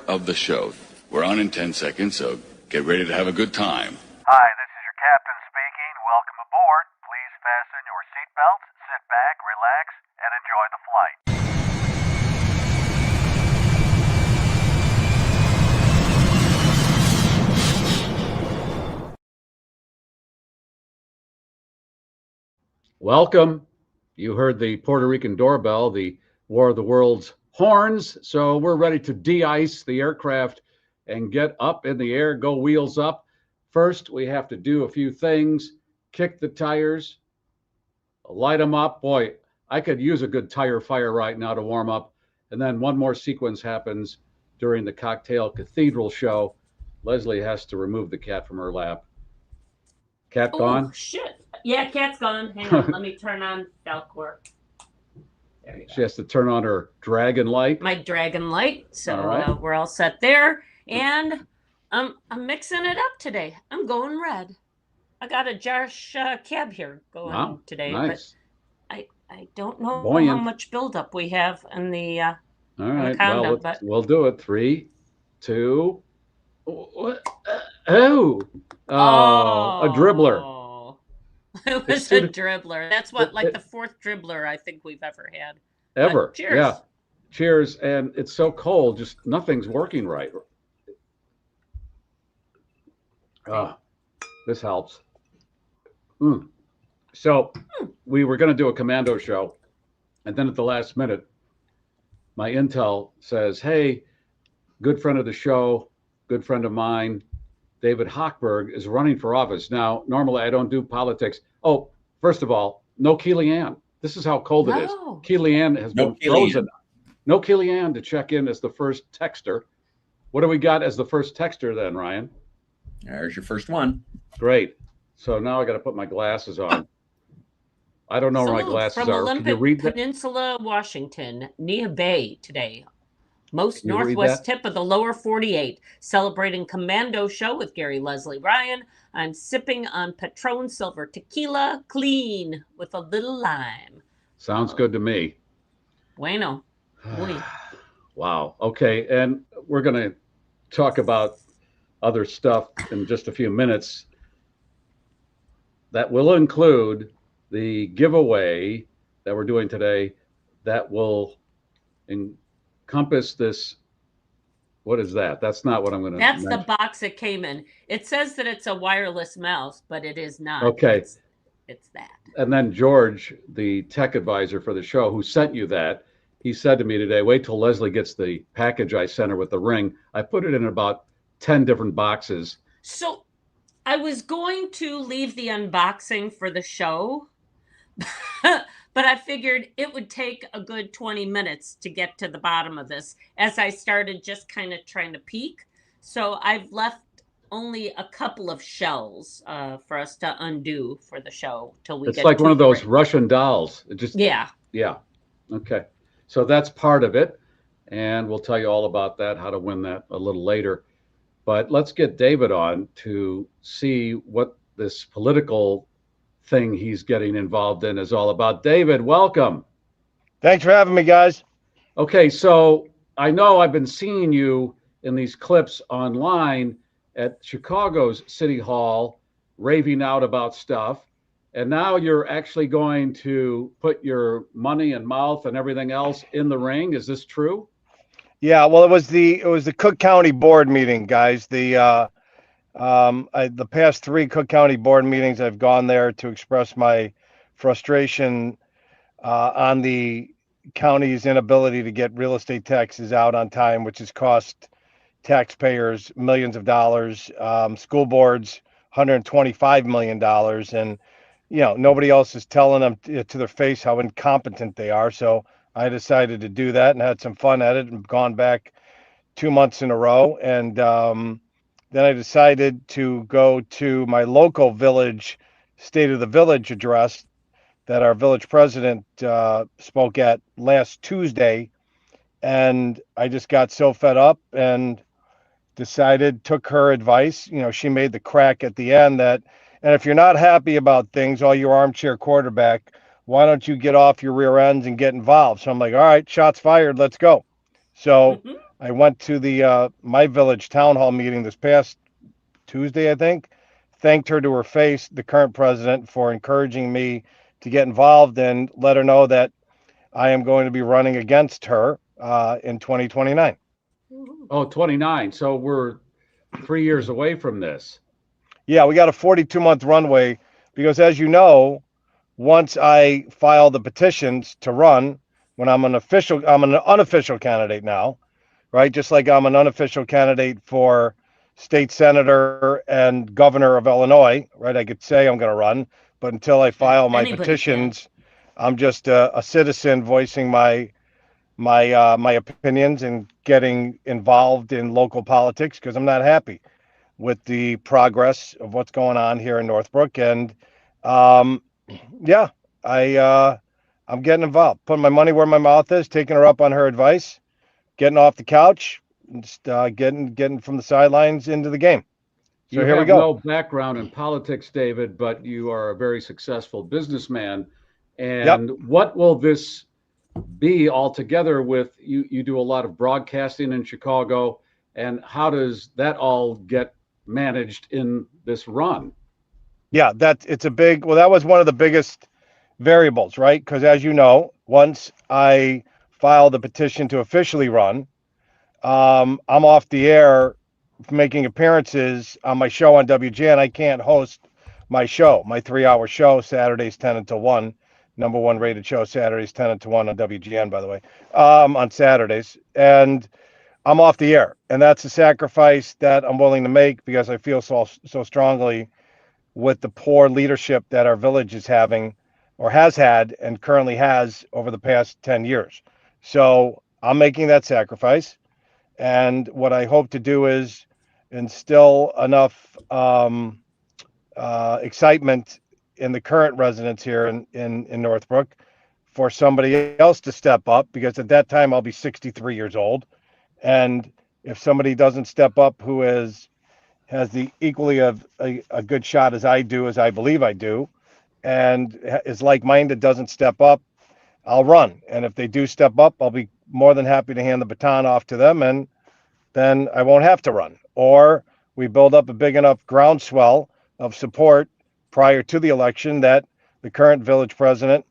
part of the show. We're on in 10 seconds, so get ready to have a good time. Hi, this is your captain speaking. Welcome aboard. Please fasten your seatbelts, sit back, relax, and enjoy the flight. Welcome. You heard the Puerto Rican doorbell, the War of the Worlds horns. So we're ready to de-ice the aircraft and get up in the air, go wheels up. First, we have to do a few things, kick the tires, light them up. Boy, I could use a good tire fire right now to warm up. And then one more sequence happens during the Cocktail Cathedral show. Leslie has to remove the cat from her lap. Cat gone? Oh, shit. Yeah, cat's gone. Hang on. Let me turn on Falcor. There you go. She has to turn on her dragon light. My dragon light. So All right. we're all set there. And I'm mixing it up today. I'm going red. I got a Josh cab here going today. Nice. But I don't know Buoyant. how much buildup we have in the All right. condo, Well, we'll do it. 3, 2. Oh, a dribbler. It was a dribbler. That's what, like the fourth dribbler I think we've ever had. Ever. Cheers. Yeah. Cheers. And it's so cold, just nothing's working right. This helps. So we were going to do a commando show. And then at the last minute, my intel says, hey, good friend of the show, good friend of mine, David Hochberg is running for office. Now, normally I don't do politics. Oh, first of all, no Kellyanne. This is how cold it is. Kellyanne has been frozen. No Kellyanne to check in as the first texter. What do we got as the first texter then, Ryan? There's your first one. Great. So now I got to put my glasses on. I don't know where my glasses from are. Olympic Can you read that? Peninsula, Washington, Nia Bay today. Most Can you read northwest that? tip of the lower 48, celebrating Commando Show with Garry, Leslie, Ryan. I'm sipping on Patron Silver Tequila, clean with a little lime. Sounds good to me. Bueno. Muy. Wow. Okay. And we're going to talk about other stuff in just a few minutes. That will include the giveaway that we're doing today that will encompass this. What is that? That's not what I'm going to That's mention. the box it came in. It says that it's a wireless mouse, but it is not. Okay. It's that. And then George, the tech advisor for the show, who sent you that, he said to me today, wait till Leslie gets the package I sent her with the ring. I put it in about 10 different boxes. So I was going to leave the unboxing for the show, but I figured it would take a good 20 minutes to get to the bottom of this as I started just kind of trying to peek. So I've left only a couple of shells for us to undo for the show till we get. It's like one of those Russian dolls. It just Yeah. Okay. So that's part of it. And we'll tell you all about that, how to win that a little later. But let's get David on to see what this political thing he's getting involved in is all about. David, welcome. Thanks for having me, guys. Okay, so I know I've been seeing you in these clips online at Chicago's City Hall raving out about stuff. And now you're actually going to put your money and mouth and everything else in the ring. Is this true? Yeah, well, it was the Cook County board meeting, guys. The past 3 Cook County board meetings, I've gone there to express my frustration on the county's inability to get real estate taxes out on time, which has cost taxpayers millions of dollars, school boards $125 million, and nobody else is telling them to their face how incompetent they are. So I decided to do that and had some fun at it and gone back 2 months in a row. And then I decided to go to my local village State of the Village address that our village president spoke at last Tuesday. And I just got so fed up and took her advice. She made the crack at the end that, and if you're not happy about things, all your armchair quarterback, why don't you get off your rear ends and get involved? So I'm like, all right, shots fired, let's go. So I went to the my village town hall meeting this past Tuesday, I think. Thanked her to her face, the current president, for encouraging me to get involved and let her know that I am going to be running against her in 2029. Oh, 29. So we're 3 years away from this. Yeah, we got a 42-month runway because, as you know, once I file the petitions to run, when I'm an unofficial candidate now, right? Just like I'm an unofficial candidate for state senator and governor of Illinois, right? I could say I'm going to run, but until I file my Anybody petitions, I'm just a citizen voicing my opinions and getting involved in local politics because I'm not happy with the progress of what's going on here in Northbrook. And um, yeah, I'm getting involved, putting my money where my mouth is, taking her up on her advice, getting off the couch, and just getting from the sidelines into the game. So You here we have go. no background in politics, David, but you are a very successful businessman. And what will this be altogether with you? You do a lot of broadcasting in Chicago. And how does that all get managed in this run? Yeah, that was one of the biggest variables, right? Because as you know, once I filed the petition to officially run, I'm off the air making appearances on my show on WGN. I can't host my show, my 3-hour show, Saturdays 10 until 1, number one rated show, Saturdays 10 until 1 on WGN, by the way, on Saturdays. And I'm off the air. And that's a sacrifice that I'm willing to make because I feel so strongly with the poor leadership that our village is having or has had and currently has over the past 10 years. So I'm making that sacrifice. And what I hope to do is instill enough excitement in the current residents here in Northbrook for somebody else to step up, because at that time I'll be 63 years old. And if somebody doesn't step up who has the equally of a good shot as I do, as I believe I do, and is like-minded, doesn't step up, I'll run. And if they do step up, I'll be more than happy to hand the baton off to them, and then I won't have to run. Or we build up a big enough groundswell of support prior to the election that the current village president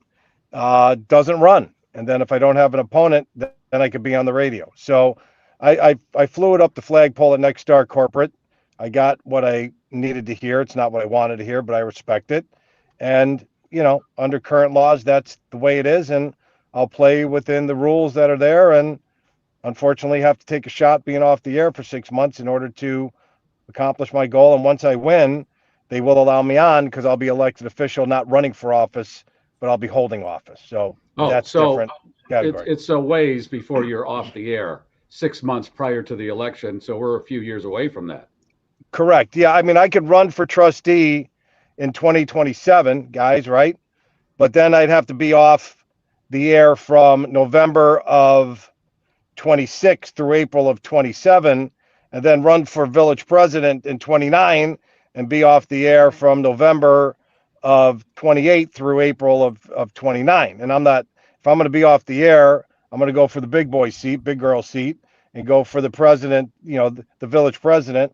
doesn't run. And then if I don't have an opponent, then I could be on the radio. So I flew it up the flagpole at Next Star Corporate. I got what I needed to hear. It's not what I wanted to hear, but I respect it. And, under current laws, that's the way it is. And I'll play within the rules that are there. And unfortunately, have to take a shot being off the air for 6 months in order to accomplish my goal. And once I win, they will allow me on because I'll be elected official, not running for office, but I'll be holding office. So that's different category. It's a ways before you're off the air, 6 months prior to the election. So we're a few years away from that. Correct. Yeah. I mean, I could run for trustee in 2027, guys, right? But then I'd have to be off the air from November of 26 through April of 27, and then run for village president in 29 and be off the air from November of 28 through April of 29. And if I'm going to be off the air, I'm going to go for the big boy seat, big girl seat, and go for the president, the village president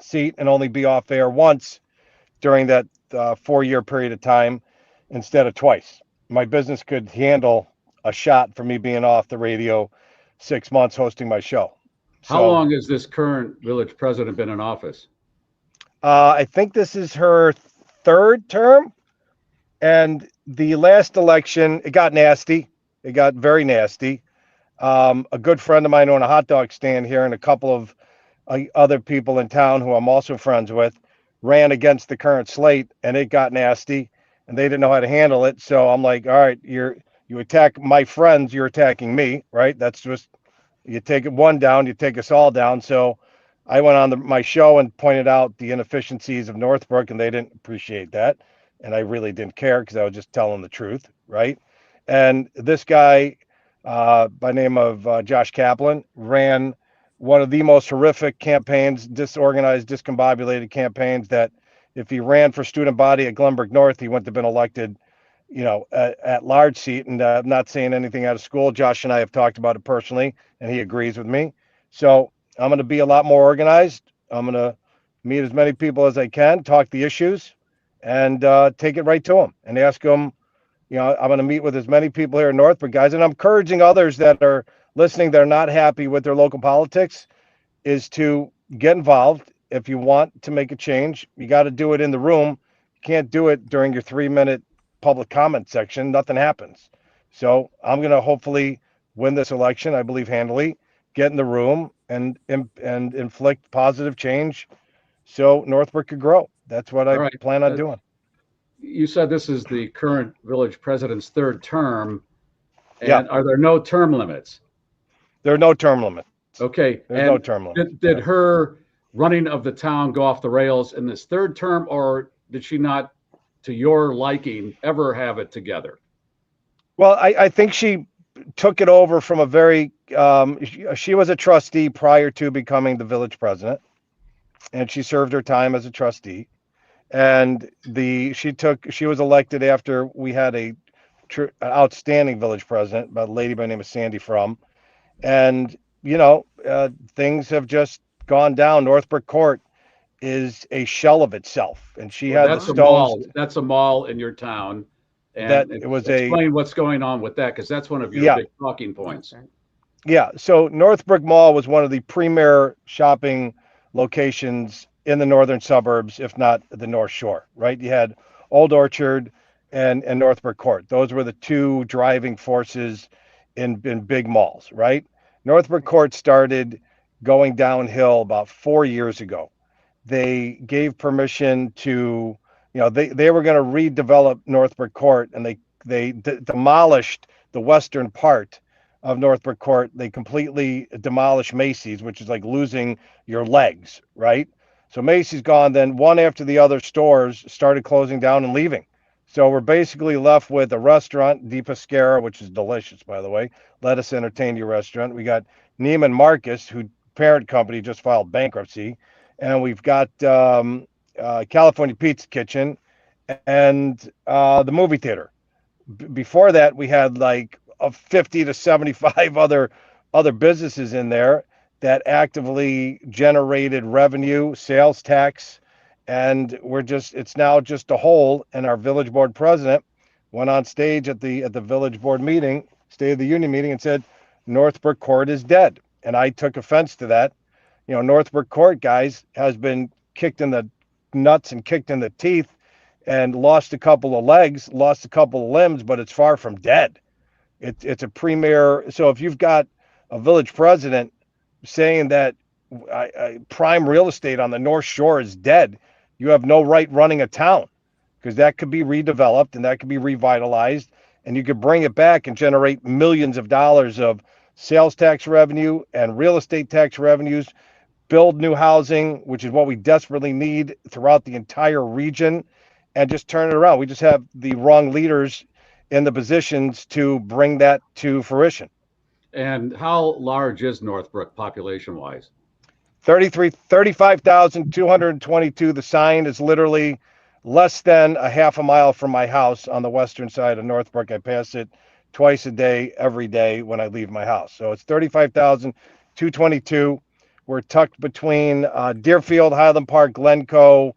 seat, and only be off air once during that 4-year period of time instead of twice. My business could handle a shot for me being off the radio 6 months hosting my show. How long has this current village president been in office? I think this is her 3rd term. And the last election, it got nasty. It got very nasty. A good friend of mine owned a hot dog stand here, and a couple of other people in town who I'm also friends with ran against the current slate, and it got nasty, and they didn't know how to handle it. So I'm like, all right, you attack my friends, you're attacking me, right? That's just, you take one down, you take us all down. So I went on my show and pointed out the inefficiencies of Northbrook, and they didn't appreciate that. And I really didn't care because I was just telling the truth, right? And this guy by name of Josh Kaplan ran one of the most horrific campaigns, disorganized, discombobulated campaigns, that if he ran for student body at Glenbrook North, he wouldn't have been elected at large seat. And I'm not saying anything out of school. Josh and I have talked about it personally, and he agrees with me. So I'm going to be a lot more organized. I'm going to meet as many people as I can, talk the issues, and take it right to them and ask them. I'm going to meet with as many people here in Northbrook, guys, and I'm encouraging others that are listening that are not happy with their local politics is to get involved. If you want to make a change, you got to do it in the room. You can't do it during your 3-minute public comment section. Nothing happens. So I'm going to hopefully win this election, I believe handily, get in the room and inflict positive change so Northbrook could grow. That's what I plan on doing. You said this is the current village president's third term. And Yeah. are there no term limits? There are no term limits. Okay. There's no term limit. Did her running of the town go off the rails in this third term, or did she not, to your liking, ever have it together? Well, I think she took it over from a very, she was a trustee prior to becoming the village president, and she served her time as a trustee. And she was elected after we had an outstanding village president, a lady by the name of Sandy Frum. And, things have just gone down. Northbrook Court is a shell of itself. And she had the stones. That's a mall in your town. And that it was explain what's going on with that, because that's one of your big talking points. Yeah. So Northbrook Mall was one of the premier shopping locations in the northern suburbs, if not the North Shore, right? You had Old Orchard and Northbrook Court. Those were the two driving forces in big malls, right? Northbrook Court started going downhill about 4 years ago. They gave permission to, they were going to redevelop Northbrook Court, and they demolished the western part of Northbrook Court. They completely demolished Macy's, which is like losing your legs, right? So Macy's gone, then one after the other stores started closing down and leaving. So we're basically left with a restaurant, Di Pescara, which is delicious, by the way. Let us entertain your restaurant. We got Neiman Marcus, who parent company just filed bankruptcy. And we've got California Pizza Kitchen and the movie theater. Before that, we had like 50 to 75 other businesses in there that actively generated revenue, sales tax, and it's now just a hole. And our village board president went on stage at the village board meeting, State of the Union meeting, and said Northbrook Court is dead. And I took offense to that. Northbrook Court, guys, has been kicked in the nuts and kicked in the teeth and lost a couple of legs, lost a couple of limbs, but it's far from dead. It's a premier. So if you've got a village president saying that prime real estate on the North Shore is dead, you have no right running a town, because that could be redeveloped and that could be revitalized, and you could bring it back and generate millions of dollars of sales tax revenue and real estate tax revenues, build new housing, which is what we desperately need throughout the entire region, and just turn it around. We just have the wrong leaders in the positions to bring that to fruition. And how large is Northbrook population-wise? 35,222. The sign is literally less than a half a mile from my house on the western side of Northbrook. I pass it twice a day, every day when I leave my house. So it's 35,222. We're tucked between Deerfield, Highland Park, Glencoe,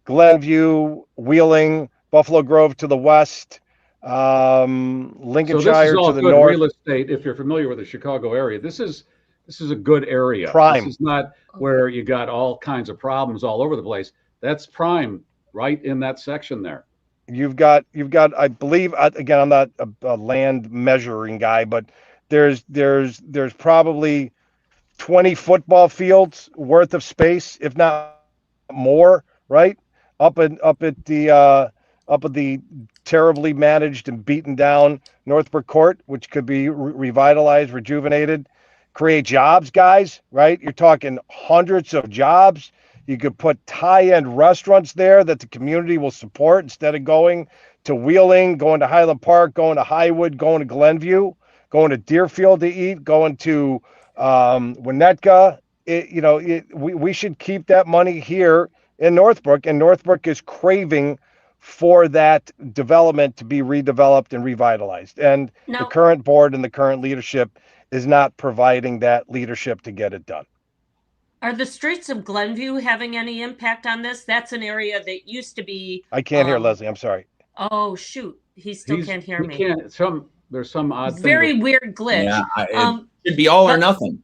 Glenview, Wheeling, Buffalo Grove to the west, Lincolnshire so this is all to the good north. Real estate, if you're familiar with the Chicago area, this is a good area. Prime. This is not where you got all kinds of problems all over the place. That's prime, right in that section there. You've got. I believe, again, I'm not a land measuring guy, but there's probably 20 football fields worth of space, if not more, right? Up at the terribly managed and beaten down Northbrook Court, which could be revitalized, rejuvenated, create jobs, guys, right? You're talking hundreds of jobs. You could put high-end restaurants there that the community will support instead of going to Wheeling, going to Highland Park, going to Highwood, going to Glenview, going to Deerfield to eat, going to Winnetka. We should keep that money here in Northbrook, and Northbrook is craving for that development to be redeveloped and revitalized. And the Now, current board and the current leadership is not providing that leadership to get it done. are the streets of Glenview having any impact on this? That's an area that used to be. I can't hear Leslie. I'm sorry. Oh shoot, he still can't hear he me. Can't. There's some odd thing. Very weird glitch. Yeah, it should be all or but- nothing.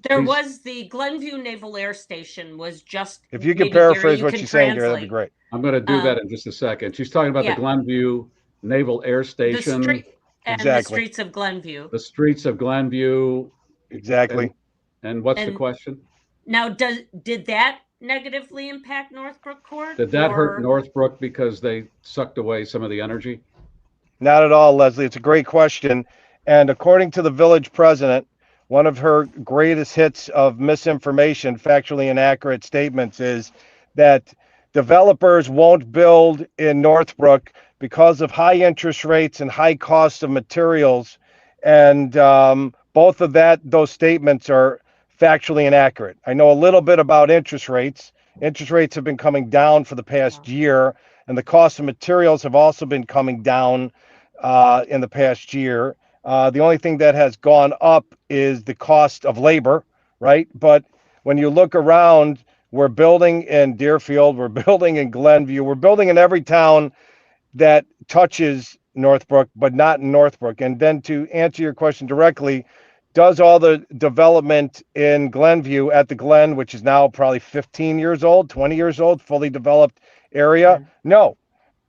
There He's- was the Glenview Naval Air Station was just. If you can maybe, Garry, paraphrase you what can she's saying, Garry, that'd be translate. great. I'm going to do Um, that in just a second. She's talking about yeah. the Glenview Naval Air The Station, street and the Exactly. streets of Glenview. the streets of Glenview. Exactly. And what's the And- question? Now, did that negatively impact Northbrook Court? Did that or- hurt Northbrook because they sucked away some of the energy? Not at all, Leslie. It's a great question. And according to the village president, one of her greatest hits of misinformation, factually inaccurate statements is that developers won't build in Northbrook because of high interest rates and high cost of materials. And both of those statements are factually inaccurate. I know a little bit about interest rates. Interest rates have been coming down for the past year, and the cost of materials have also been coming down in the past year. The only thing that has gone up is the cost of labor, right? But when you look around, we're building in Deerfield, we're building in Glenview, we're building in every town that touches Northbrook, but not in Northbrook. And then to answer your question directly, does all the development in Glenview at the Glen, which is now probably 15 years old, 20 years old, fully developed area? No.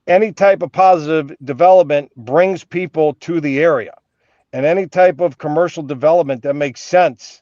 Any type of positive development brings people to the area. And any type of commercial development that makes sense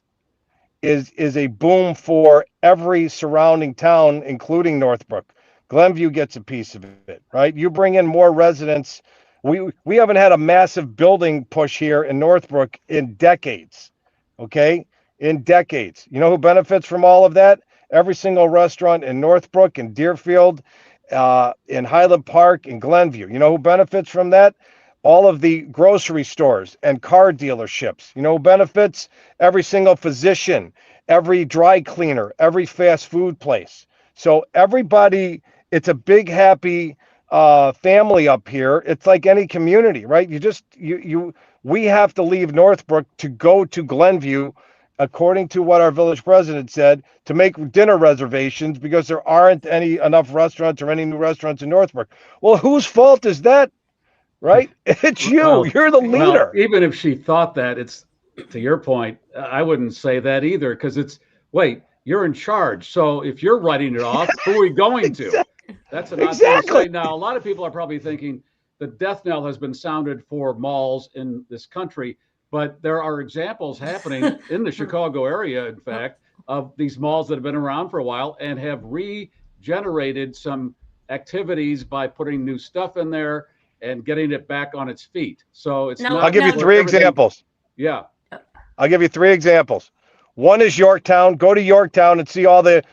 is a boom for every surrounding town, including Northbrook. Glenview gets a piece of it, right? You bring in more residents. We haven't had a massive building push here in Northbrook in decades, okay? In decades. You know who benefits from all of that? Every single restaurant in Northbrook, in Deerfield, in Highland Park, in Glenview. You know who benefits from that? All of the grocery stores and car dealerships. You know who benefits? Every single physician, every dry cleaner, every fast food place. So everybody, it's a big happy family up here. It's like any community, right? We have to leave Northbrook to go to Glenview, according to what our village president said, to make dinner reservations because there aren't enough restaurants or any new restaurants in Northbrook. Well, whose fault is that? Right? It's you. Well, You're the leader. Well, even if she thought that, it's to your point, I wouldn't say that either because wait, you're in charge. So if you're writing it off, who are we going to? That's an odd thing to say. Now, a lot of people are probably thinking the death knell has been sounded for malls in this country, but there are examples happening in the Chicago area, in fact, of these malls that have been around for a while and have regenerated some activities by putting new stuff in there and getting it back on its feet. So it's not. I'll give you three examples. Yeah. I'll give you three examples. One is Yorktown. Go to Yorktown and see all the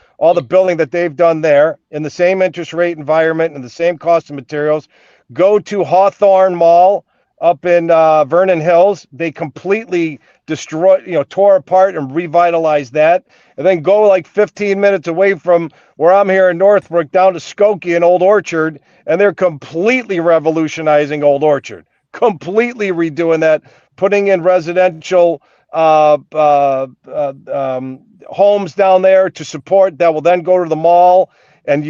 building that they've done there in the same interest rate environment and the same cost of materials. Go to Hawthorne Mall up in Vernon Hills. They completely tore apart and revitalized that. And then go like 15 minutes away from where I'm here in Northbrook down to Skokie and Old Orchard, and they're completely revolutionizing Old Orchard, completely redoing that, putting in residential homes down there to support that will then go to the mall and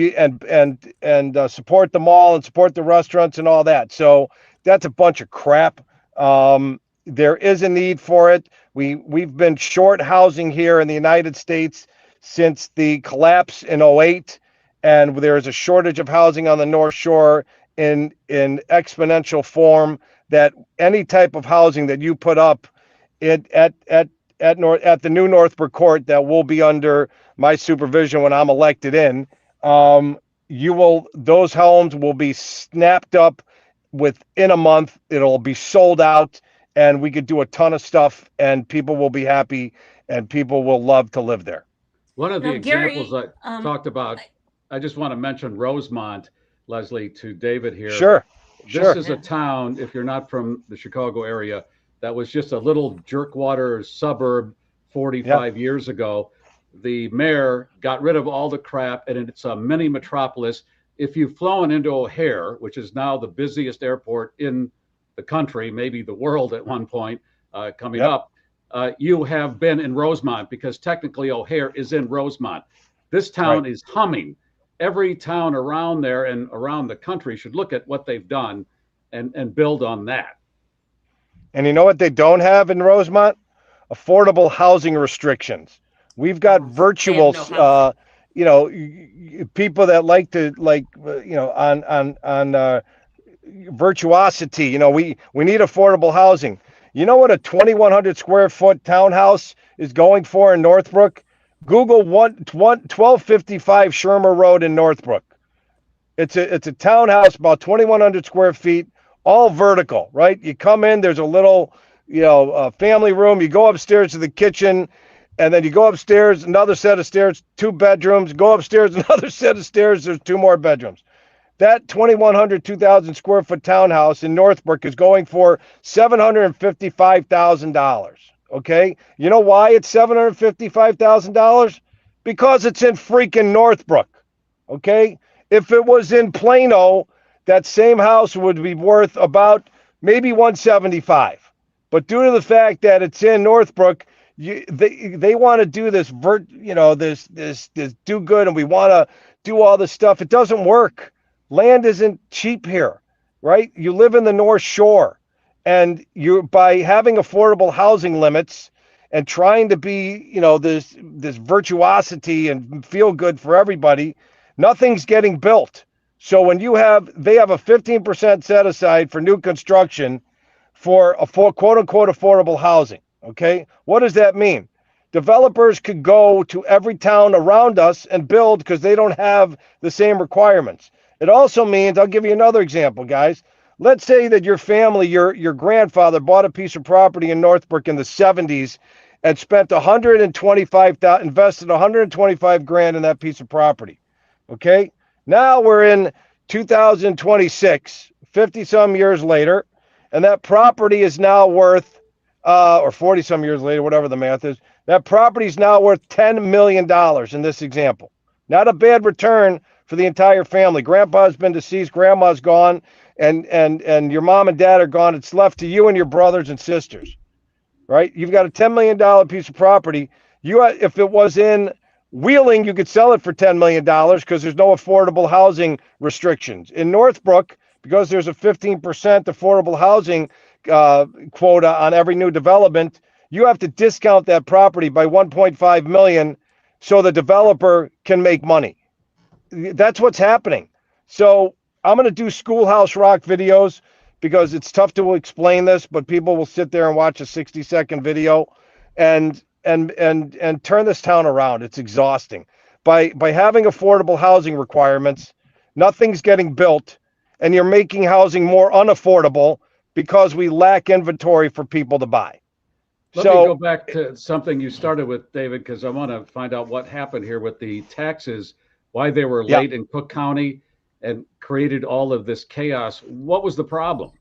support the mall and support the restaurants and all that. So that's a bunch of crap. There is a need for it. We've been short housing here in the United States since the collapse in 2008, and there is a shortage of housing on the North Shore in exponential form. That any type of housing that you put up at the new Northbrook Court that will be under my supervision when I'm elected in, those homes will be snapped up within a month. It'll be sold out, and we could do a ton of stuff, and people will be happy, and people will love to live there. One of the Now, Garry, examples I talked about, I just want to mention Rosemont, Leslie, to David here. Sure. This is a town, if you're not from the Chicago area, that was just a little jerkwater suburb 45 years ago. The mayor got rid of all the crap, and it's a mini metropolis. if you've flown into O'Hare, which is now the busiest airport in the country, maybe the world at one point coming up, you have been in Rosemont, because technically O'Hare is in Rosemont. This town is humming. Every town around there and around the country should look at what they've done and build on that. And you know what they don't have in Rosemont? Affordable housing restrictions. We've got virtual, people that like to on virtuosity. We need affordable housing. You know what a 2,100 square foot townhouse is going for in Northbrook? Google 1255 Shermer Road in Northbrook. It's a townhouse about 2,100 square feet, all vertical, right? You come in, there's a little, family room. You go upstairs to the kitchen, and then you go upstairs, another set of stairs, 2 bedrooms. Go upstairs, another set of stairs. There's 2 more bedrooms. That 2,100, 2,000 square foot townhouse in Northbrook is going for $755,000. Okay. You know why it's $755,000? Because it's in freaking Northbrook. Okay. If it was in Plano, that same house would be worth about maybe 175. But due to the fact that it's in Northbrook, they want to do this this do good, and we want to do all this stuff. It doesn't work. Land isn't cheap here, right? You live in the North Shore, and by having affordable housing limits and trying to be, this virtuosity and feel good for everybody, nothing's getting built. So when they have a 15% set aside for new construction for quote unquote affordable housing. Okay. What does that mean? Developers could go to every town around us and build because they don't have the same requirements. It also means, I'll give you another example, guys. Let's say that your family, your grandfather bought a piece of property in Northbrook in the 70s and spent invested 125 grand in that piece of property. Okay. Now we're in 2026, 50 some years later, and that property is now worth, or 40 some years later, whatever the math is, that property is now worth $10 million in this example. Not a bad return for the entire family. Grandpa's been deceased, grandma's gone, and your mom and dad are gone. It's left to you and your brothers and sisters, right? You've got a $10 million piece of property. If it was in Wheeling, you could sell it for $10 million because there's no affordable housing restrictions. In Northbrook, because there's a 15% affordable housing quota on every new development, you have to discount that property by $1.5 million so the developer can make money. That's what's happening. So I'm going to do Schoolhouse Rock videos because it's tough to explain this, but people will sit there and watch a 60-second video and turn this town around. It's exhausting. By having affordable housing requirements, nothing's getting built, and you're making housing more unaffordable because we lack inventory for people to buy. Let me go back to something you started with, David, because I want to find out what happened here with the taxes, why they were late in Cook County and created all of this chaos. What was the problem?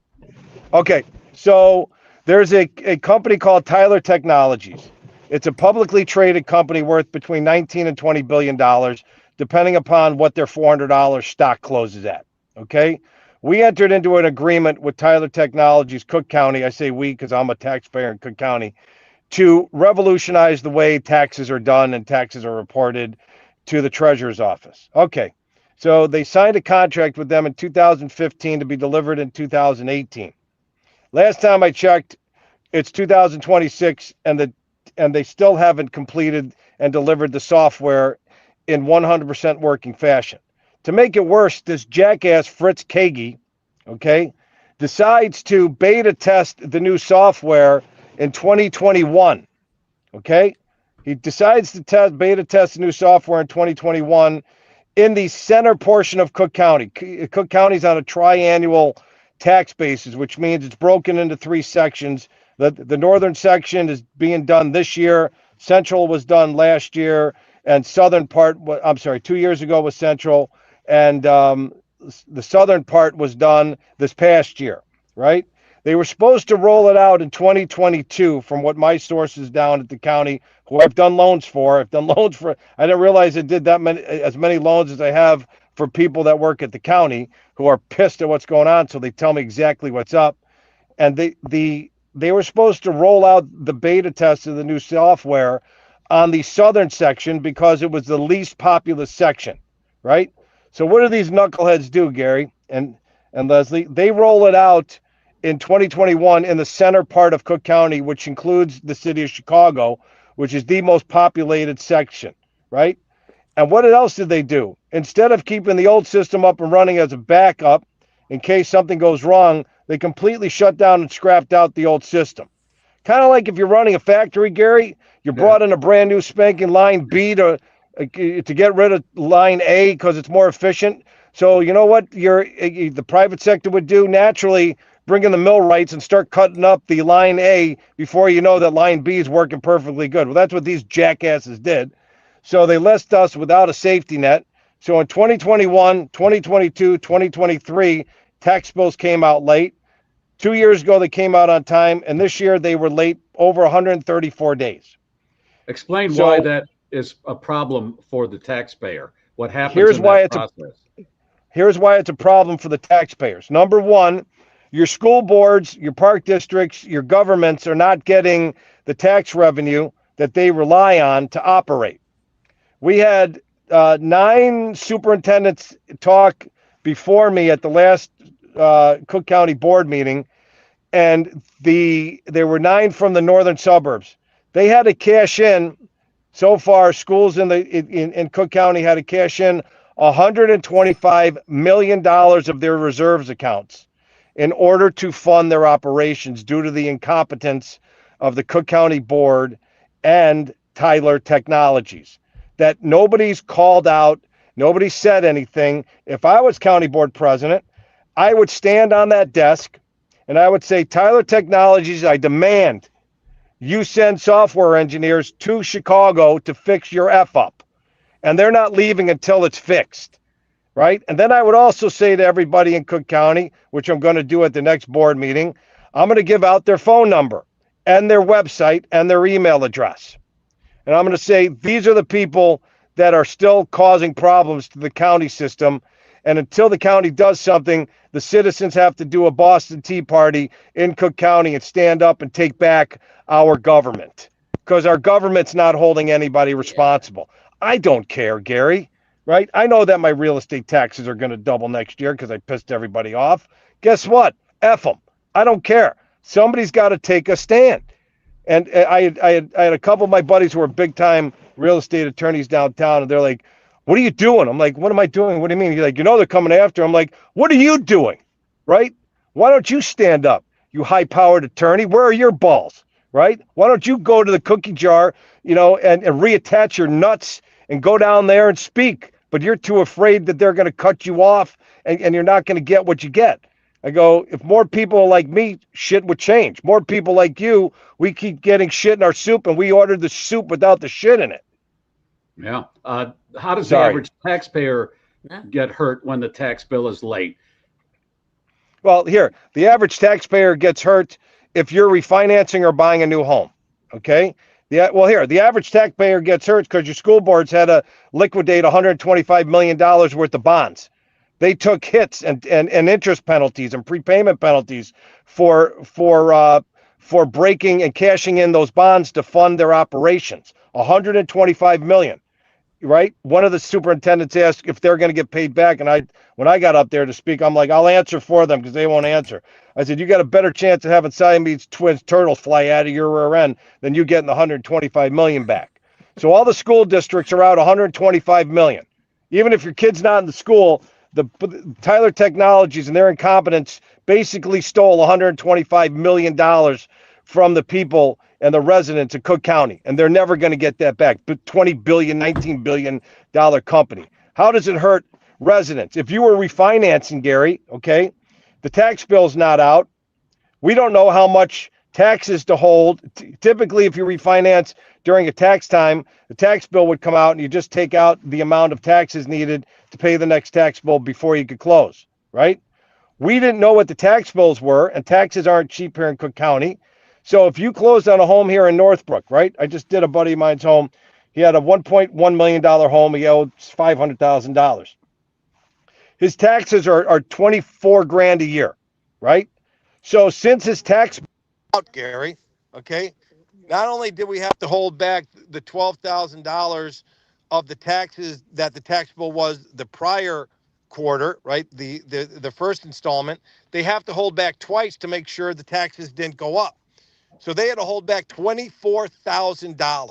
Okay, so there's a company called Tyler Technologies. It's a publicly traded company worth between $19 and $20 billion, depending upon what their $400 stock closes at. Okay. We entered into an agreement with Tyler Technologies, Cook County. I say we because I'm a taxpayer in Cook County, to revolutionize the way taxes are done and taxes are reported to the treasurer's office. Okay. So they signed a contract with them in 2015 to be delivered in 2018. Last time I checked, it's 2026, and they still haven't completed and delivered the software in 100% working fashion. To make it worse, this jackass Fritz Kagi, okay, decides to beta test the new software in 2021. Okay, he decides to beta test the new software in 2021 in the center portion of Cook County. Cook County's on a triannual tax basis, which means it's broken into 3 sections. The northern section is being done this year. Central was done last year, and southern part, 2 years ago was central, and the southern part was done this past year, right? They were supposed to roll it out in 2022 from what my sources down at the county, who I've done loans for. I didn't realize I did as many loans as I have for people that work at the county who are pissed at what's going on. So they tell me exactly what's up. And they were supposed to roll out the beta test of the new software on the southern section because it was the least populous section, right? So what do these knuckleheads do, Gary and Leslie? They roll it out in 2021 in the center part of Cook County, which includes the city of Chicago, which is the most populated section, right? And what else did they do? Instead of keeping the old system up and running as a backup in case something goes wrong, they completely shut down and scrapped out the old system. Kind of like if you're running a factory, Gary, you brought in a brand new spanking line B to get rid of line A because it's more efficient. So you know what the private sector would do? Naturally bring in the millwrights and start cutting up the line A before you know that line B is working perfectly good. Well, that's what these jackasses did. So they left us without a safety net. So in 2021, 2022, 2023, tax bills came out late. 2 years ago, they came out on time. And this year, they were late over 134 days. Explain why that is a problem for the taxpayer. What happens in that process? Here's why it's a problem for the taxpayers. Number one, your school boards, your park districts, your governments are not getting the tax revenue that they rely on to operate. We had 9 superintendents talk before me at the last Cook County board meeting, and there were 9 from the northern suburbs. They had to cash in. So far, schools in Cook County had to cash in $125 million of their reserves accounts in order to fund their operations due to the incompetence of the Cook County board and Tyler Technologies. That nobody's called out, nobody said anything. If I was county board president, I would stand on that desk and I would say, Tyler Technologies, I demand you send software engineers to Chicago to fix your F up. And they're not leaving until it's fixed, right? And then I would also say to everybody in Cook County, which I'm going to do at the next board meeting, I'm going to give out their phone number and their website and their email address. And I'm going to say, these are the people that are still causing problems to the county system. And until the county does something, the citizens have to do a Boston Tea Party in Cook County and stand up and take back our government, because our government's not holding anybody responsible. I don't care, Gary, right? I know that my real estate taxes are going to double next year because I pissed everybody off. Guess what? F them. I don't care. Somebody's got to take a stand. And I had a couple of my buddies who are big-time real estate attorneys downtown, and they're like, what are you doing? I'm like, what am I doing? What do you mean? He's like, they're coming after. I'm like, what are you doing, right? Why don't you stand up, you high-powered attorney? Where are your balls, right? Why don't you go to the cookie jar, and reattach your nuts and go down there and speak? But you're too afraid that they're going to cut you off and you're not going to get what you get. I go, if more people like me, shit would change. More people like you, we keep getting shit in our soup, and we ordered the soup without the shit in it. Yeah. How does the average taxpayer get hurt when the tax bill is late? Well, the average taxpayer gets hurt if you're refinancing or buying a new home. Okay. The average taxpayer gets hurt because your school boards had to liquidate $125 million worth of bonds. They took hits and interest penalties and prepayment penalties for breaking and cashing in those bonds to fund their operations. $125 million, right? One of the superintendents asked if they're going to get paid back, and when I got up there to speak, I'm like, I'll answer for them because they won't answer. I said, you got a better chance of having Siamese twins turtles fly out of your rear end than you getting the $125 million back. So all the school districts are out $125 million. Even if your kid's not in the school, the Tyler Technologies and their incompetence basically stole $125 million from the people and the residents of Cook County, and they're never going to get that back. But $20 billion, $19 billion company. How does it hurt residents? If you were refinancing, Gary, okay, the tax bill's not out. We don't know how much taxes to hold. Typically, if you refinance during a tax time, the tax bill would come out and you just take out the amount of taxes needed to pay the next tax bill before you could close, right? We didn't know what the tax bills were, and taxes aren't cheap here in Cook County. So if you closed on a home here in Northbrook, right? I just did a buddy of mine's home. He had a $1.1 million home. He owed $500,000. his taxes are 24 grand a year, right? So since his tax out, Gary, okay, not only did we have to hold back the $12,000 of the taxes that the tax bill was the prior quarter, right? The first installment, they have to hold back twice to make sure the taxes didn't go up. So they had to hold back $24,000.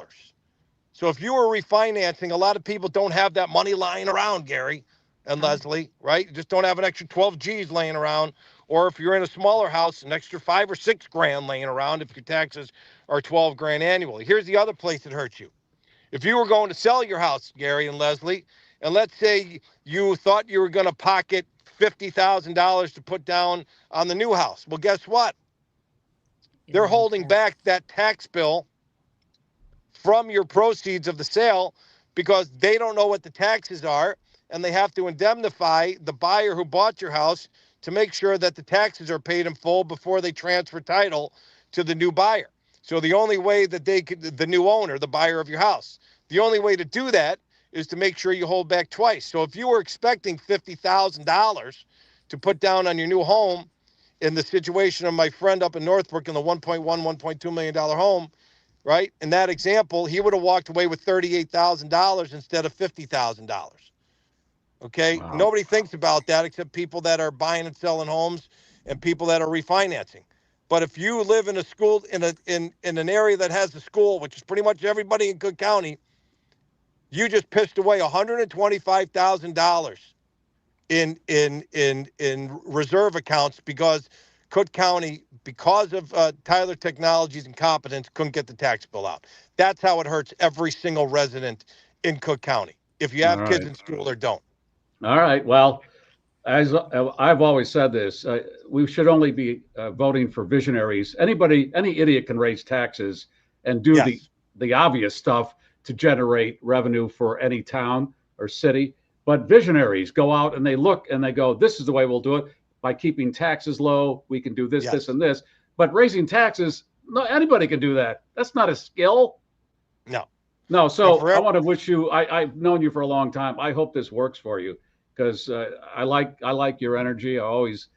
So if you were refinancing, a lot of people don't have that money lying around, Gary and Leslie, right? You just don't have an extra 12 G's laying around. Or if you're in a smaller house, an extra 5 or 6 grand laying around if your taxes are 12 grand annually. Here's the other place that hurts you. If you were going to sell your house, Gary and Leslie, and let's say you thought you were going to pocket $50,000 to put down on the new house. Well, guess what? They're holding back that tax bill from your proceeds of the sale because they don't know what the taxes are, and they have to indemnify the buyer who bought your house to make sure that the taxes are paid in full before they transfer title to the new buyer. So the only way that they could, the new owner, the buyer of your house, the only way to do that is to make sure you hold back twice. So if you were expecting $50,000 to put down on your new home, in the situation of my friend up in Northbrook in the $1.2 million home, right? In that example, he would have walked away with $38,000 instead of $50,000. Okay. Wow. Nobody thinks about that except people that are buying and selling homes and people that are refinancing. But if you live in a school in an area that has a school, which is pretty much everybody in Cook County, you just pissed away $125,000 in reserve accounts because Cook County, because of Tyler Technologies' incompetence, couldn't get the tax bill out. That's how it hurts every single resident in Cook County, if you have kids in school or don't. All right. Well, as I've always said this, we should only be voting for visionaries. Any idiot can raise taxes and do the obvious stuff to generate revenue for any town or city. But visionaries go out and they look and they go, this is the way we'll do it. By keeping taxes low, we can do this, this, and this. But raising taxes, no, anybody can do that. That's not a skill. No. So I want to wish you, I've known you for a long time. I hope this works for you because I like your energy. I always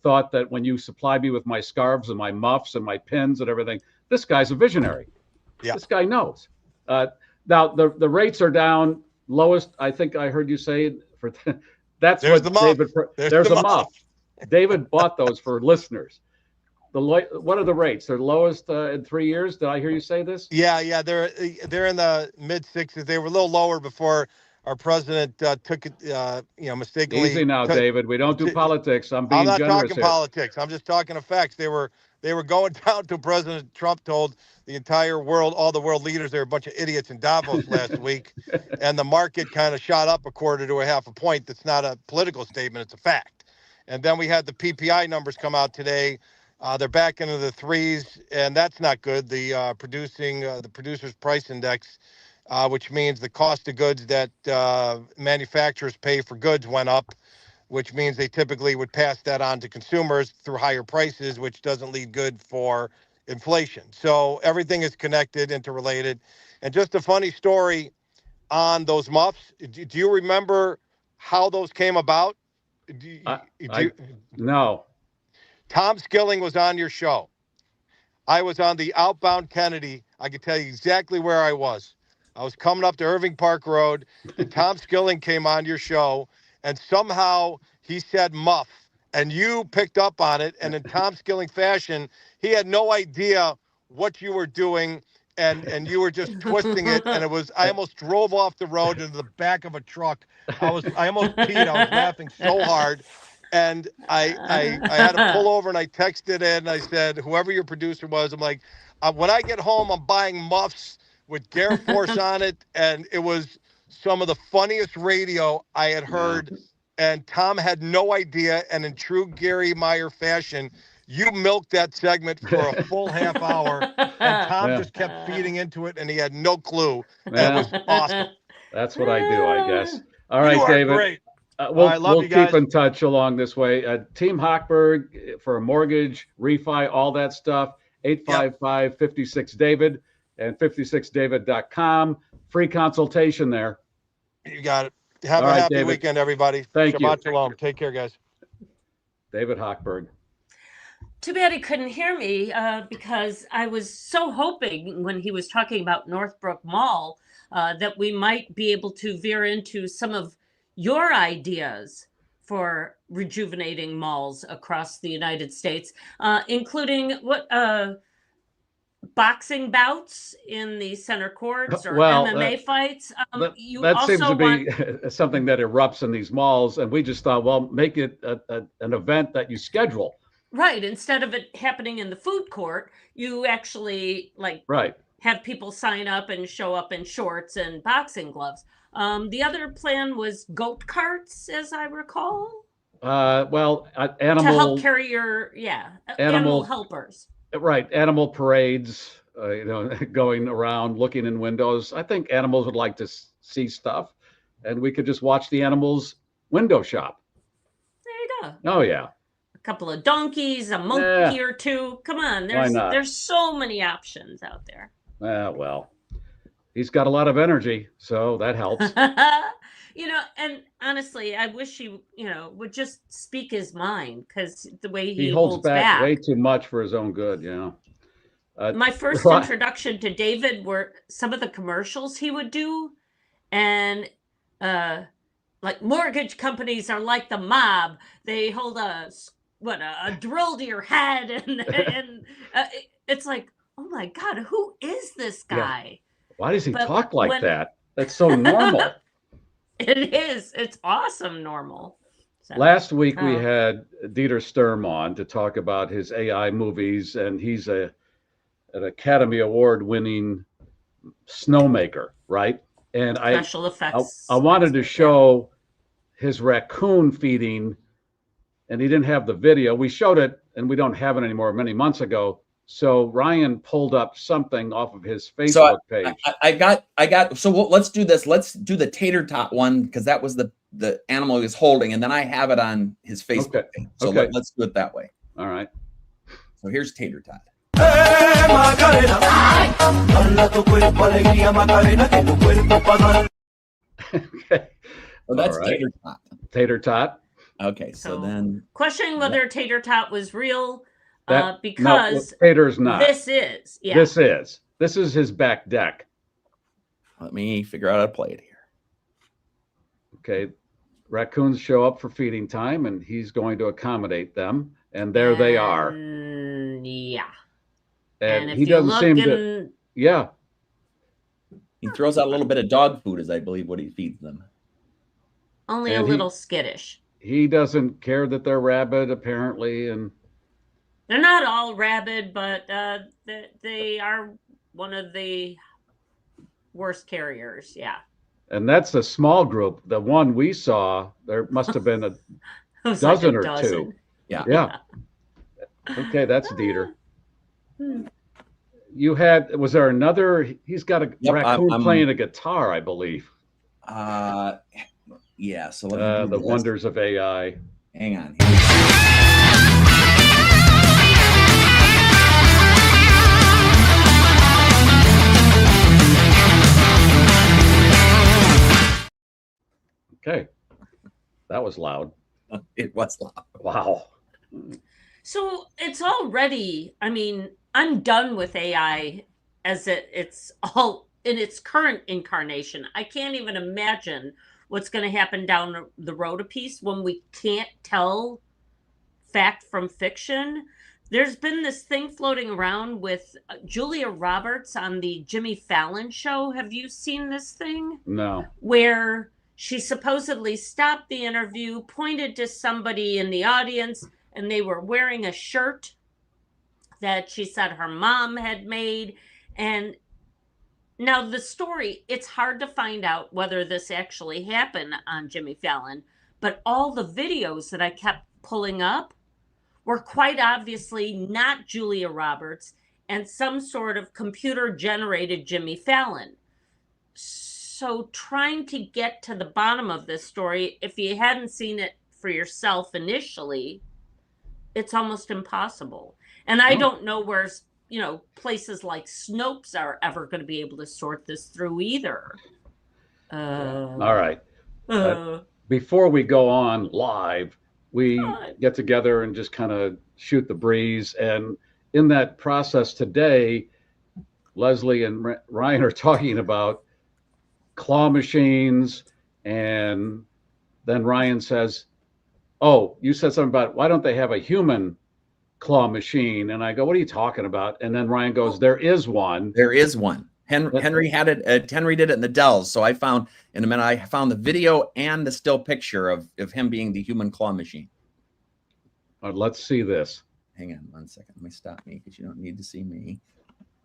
thought that when you supply me with my scarves and my muffs and my pins and everything, this guy's a visionary. This guy knows. Now the rates are down. Lowest, I think I heard you say for that's there's what the muff. David. There's a muff. David bought those for listeners. What are the rates? They're lowest in 3 years. Did I hear you say this? Yeah, they're in the mid 60s. They were a little lower before our president took it, mistakenly. Easy now, David. We don't do politics. I'm being generous here. I'm not talking politics. I'm just talking effects. They were going down to President Trump told the entire world, all the world leaders, they're a bunch of idiots in Davos last week, and the market kind of shot up 1/4 to 1/2 point. That's not a political statement; it's a fact. And then we had the PPI numbers come out today. They're back into the 3s, and that's not good. The producers price index, which means the cost of goods that manufacturers pay for goods went up, which means they typically would pass that on to consumers through higher prices, which doesn't lead good for inflation. So everything is connected, interrelated. And just a funny story on those muffs. Do you remember how those came about? No. Tom Skilling was on your show. I was on the outbound Kennedy. I can tell you exactly where I was. I was coming up to Irving Park Road, and Tom Skilling came on your show, and somehow he said muff, and you picked up on it, and in Tom Skilling fashion, he had no idea what you were doing, and you were just twisting it, and I almost drove off the road into the back of a truck. I almost peed. I was laughing so hard. And I had to pull over, and I texted in, and I said, whoever your producer was, I'm like, when I get home, I'm buying muffs with GarrForce on it. And it was some of the funniest radio I had heard. And Tom had no idea. And in true Garry Meier fashion, you milked that segment for a full half hour. And Tom just kept feeding into it, and he had no clue. And it was awesome. That's what I do, I guess. All right, David. Great. We'll keep in touch along this way. Team Hochberg for a mortgage, refi, all that stuff. 855-56-DAVID and 56david.com. Free consultation there. You got it. Have All a right, happy David. weekend, everybody. Thank you. Shabbat shalom. Take care, guys. David Hochberg. Too bad he couldn't hear me because I was so hoping when he was talking about Northbrook Mall that we might be able to veer into some of your ideas for rejuvenating malls across the United States, including what boxing bouts in the center courts or Well, MMA fights. You that seems also to be want something that erupts in these malls, and we just thought, well, make it an event that you schedule. right, instead of it happening in the food court, you actually like Right. have people sign up and show up in shorts and boxing gloves. The other plan was goat carts, as I recall, Well, to help animal carry your animal Animal- helpers. right, animal parades, going around looking in windows. I think animals would like to see stuff, and we could just watch the animals window shop. There you go. Oh yeah. A couple of donkeys, a monkey or two. Come on, not? there's so many options out there. Well, he's got a lot of energy, so that helps. And honestly, I wish he, would just speak his mind because the way He he holds holds back way back. too much for his own good, My first Right. introduction to David were some of the commercials he would do, and like mortgage companies are like the mob. They hold a drill to your head, and it's like, oh my God, who is this Yeah. guy? Why does he But talk like when- that? That's so normal. It is. It's awesome normal. So, Last week we Oh. had Dieter Sturm on to talk about his AI movies, and he's an Academy Award winning snowmaker, right? And special effects. I wanted to expert, show his raccoon feeding, and he didn't have the video. We showed it, and we don't have it anymore many months ago. So Ryan pulled up something off of his Facebook page. I got. So let's do this. Let's do the tater tot one because that was the animal he was holding, and then I have it on his Facebook page. So Okay. let's do it that way. All right. So here's tater tot. Okay. Oh, that's All right. tater tot. Tater tot. Okay, so So- then Questioning whether Tater Tot was real No, because Tater's not. this is. Yeah. This is his back deck. let me figure out how to play it here. Okay. Raccoons show up for feeding time, and he's going to accommodate them. And there they are. Yeah. And if he you doesn't look seem to. in, Yeah. He throws out a little bit of dog food, as I believe what he feeds them. only And a he- little skittish. He doesn't care that they're rabid, apparently. And They're not all rabid, but they are one of the worst carriers. Yeah. that's a small group. The one we saw, there must have been a It was like dozen a or dozen. two. Yeah. Yeah. Okay, that's Dieter. Hmm. Was there another? He's got a Yep, raccoon I'm- playing a guitar, I believe. Yeah. So let me do The this. wonders of AI. Hang on. Okay. That was loud. It was loud. Wow. So it's already, I'm done with AI as it's all in its current incarnation. I can't even imagine what's going to happen down the road a piece when we can't tell fact from fiction. There's been this thing floating around with Julia Roberts on the Jimmy Fallon show. Have you seen this thing? No. Where she supposedly stopped the interview, pointed to somebody in the audience, and they were wearing a shirt that she said her mom had made. And now the story, it's hard to find out whether this actually happened on Jimmy Fallon, but all the videos that I kept pulling up were quite obviously not Julia Roberts and some sort of computer generated Jimmy Fallon. So trying to get to the bottom of this story, if you hadn't seen it for yourself initially, it's almost impossible. And I don't know where, places like Snopes are ever going to be able to sort this through either. All right. Before we go on live, we God. get together and just kind of shoot the breeze. And in that process today, Leslie and Ryan are talking about claw machines. And then Ryan says, oh, you said something about why don't they have a human claw machine? And I go, what are you talking about? And then Ryan goes, there is one. There is one. Henry had it. Henry did it in the Dells. So I found in a minute. I found the video and the still picture of him being the human claw machine. Let's see this. Hang on 1 second. Let me stop me because you don't need to see me.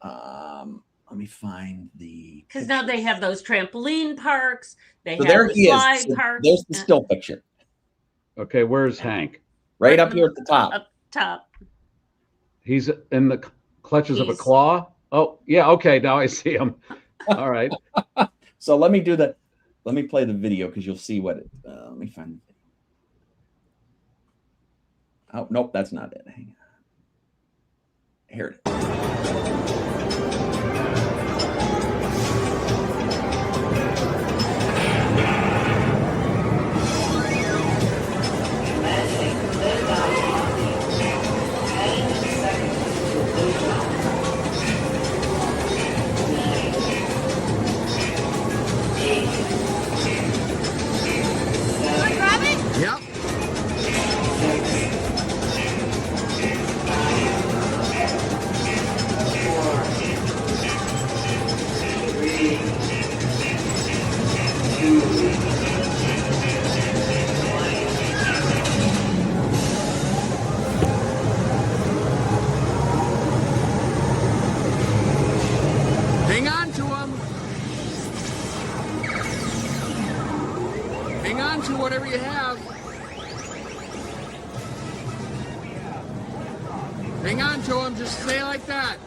Let me find the. Because now they have those trampoline parks. They So have there the he slide is. So park. there's the still picture. Okay, where's Hank? Right up here at the top. Up top. He's in the clutches of a claw. Oh, yeah. Okay, now I see him. All right. So let me play the video because you'll see what it. Let me find. Oh nope, that's not it. Hang on. Here it is. Yep. Hang on to him. Hang on to whatever you have. Hang on to him. Just stay like that.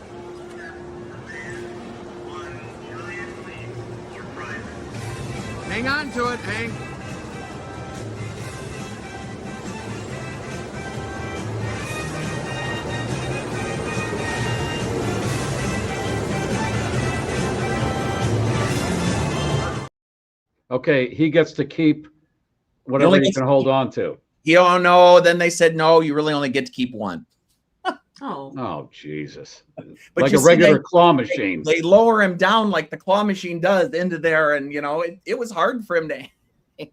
Hang on to it, Hank. Okay, he gets to keep whatever only he gets can to hold keep- on to. Oh no! Then they said no. You really only get to keep one. Oh. Oh, Jesus. But Like you a see, regular claw machine. They lower him down like the claw machine does into there, and it was hard for him to hang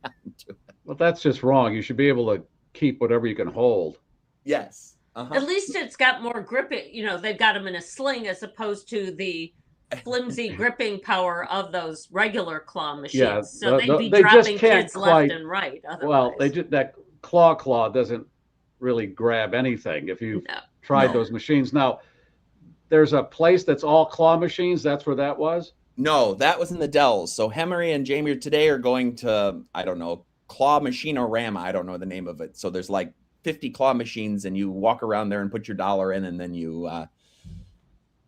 on to it. Well, that's just wrong. You should be able to keep whatever you can hold. Yes. Uh-huh. At least it's got more grip. They've got them in a sling as opposed to the flimsy gripping power of those regular claw machines. Yeah, So they'd be they just dropping can't kids quite- left and right. Well, Otherwise. that claw doesn't really grab anything if you've No. tried No. those machines. Now, there's a place that's all claw machines. That's where that was? No, that was in the Dells. So Henry and Jamie today are going to, I don't know, Claw Machinorama. I don't know the name of it. So there's like 50 claw machines, and you walk around there and put your dollar in, and then you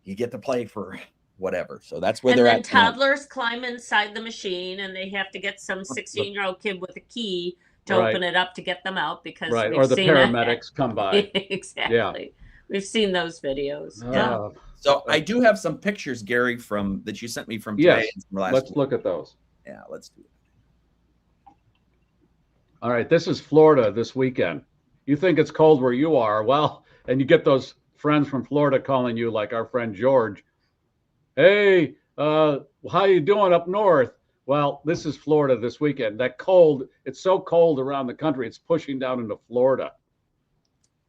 get to play for whatever. So that's where And they're then at tonight. toddlers climb inside the machine, and they have to get some 16-year-old kid with a key to Right. open it up to get them out because Right. we've Or the seen paramedics come by. Exactly. Yeah. We've seen those videos. Yeah. So I do have some pictures, Gary, that you sent me from today. Yes. and from last Let's week. look at those. Yeah, let's do it. All right. This is Florida this weekend. You think it's cold where you are. Well, and you get those friends from Florida calling you, like our friend George. Hey, how you doing up north? Well, this is Florida this weekend. That cold, it's so cold around the country, it's pushing down into Florida.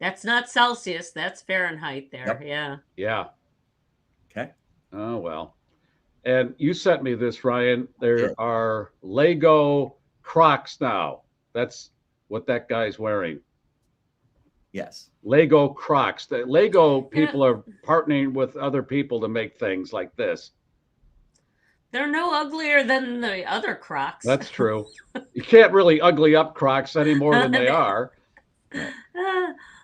That's not Celsius. That's Fahrenheit there. Yep. Yeah. Yeah. Okay. Oh, well. And you sent me this, Ryan. There Yeah. are Lego Crocs now. That's what that guy's wearing. Yes. Lego Crocs. The Lego people are partnering with other people to make things like this. They're no uglier than the other Crocs. That's true. You can't really ugly up Crocs any more than they are.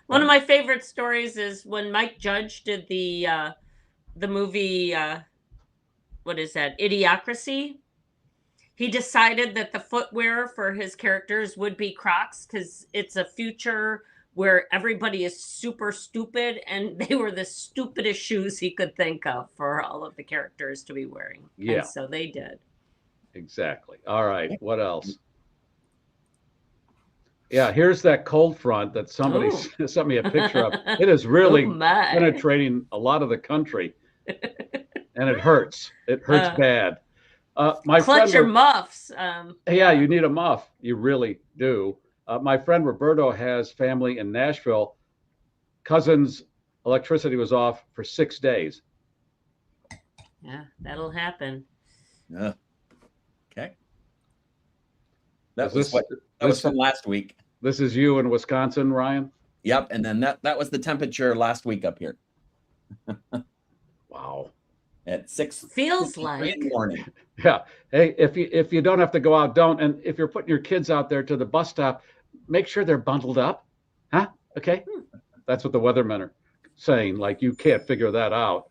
One of my favorite stories is when Mike Judge did the movie, what is that, Idiocracy. He decided that the footwear for his characters would be Crocs because it's a future where everybody is super stupid, and they were the stupidest shoes he could think of for all of the characters to be wearing. Yeah. And so they did. Exactly. All right. What else? Yeah, here's that cold front that somebody Ooh. sent me a picture of. It is really Oh, my. penetrating a lot of the country, and it hurts. It hurts bad. My Clutch friend, your muffs. yeah, you need a muff. You really do. My friend Roberto has family in Nashville. Cousin's electricity was off for 6 days. Yeah, that'll happen. Yeah. Okay. Is That was from last week. This is you in Wisconsin, Ryan? Yep. And then that was the temperature last week up here. Wow. At 6 Feels in like. the morning. Yeah. Hey, if you don't have to go out, don't. And if you're putting your kids out there to the bus stop, make sure they're bundled up. Huh? Okay. That's what the weathermen are saying. Like, you can't figure that out.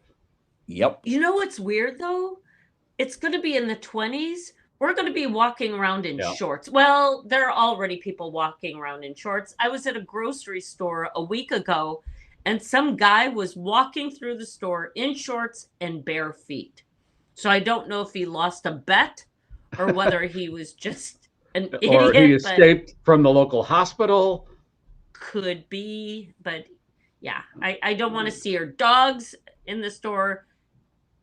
Yep. You know what's weird though? It's going to be in the 20s. We're going to be walking around in shorts. Well, there are already people walking around in shorts. I was at a grocery store a week ago, and some guy was walking through the store in shorts and bare feet. So I don't know if he lost a bet or whether he was just an idiot. Or he escaped from the local hospital. Could be, but yeah, I don't want to see your dogs in the store.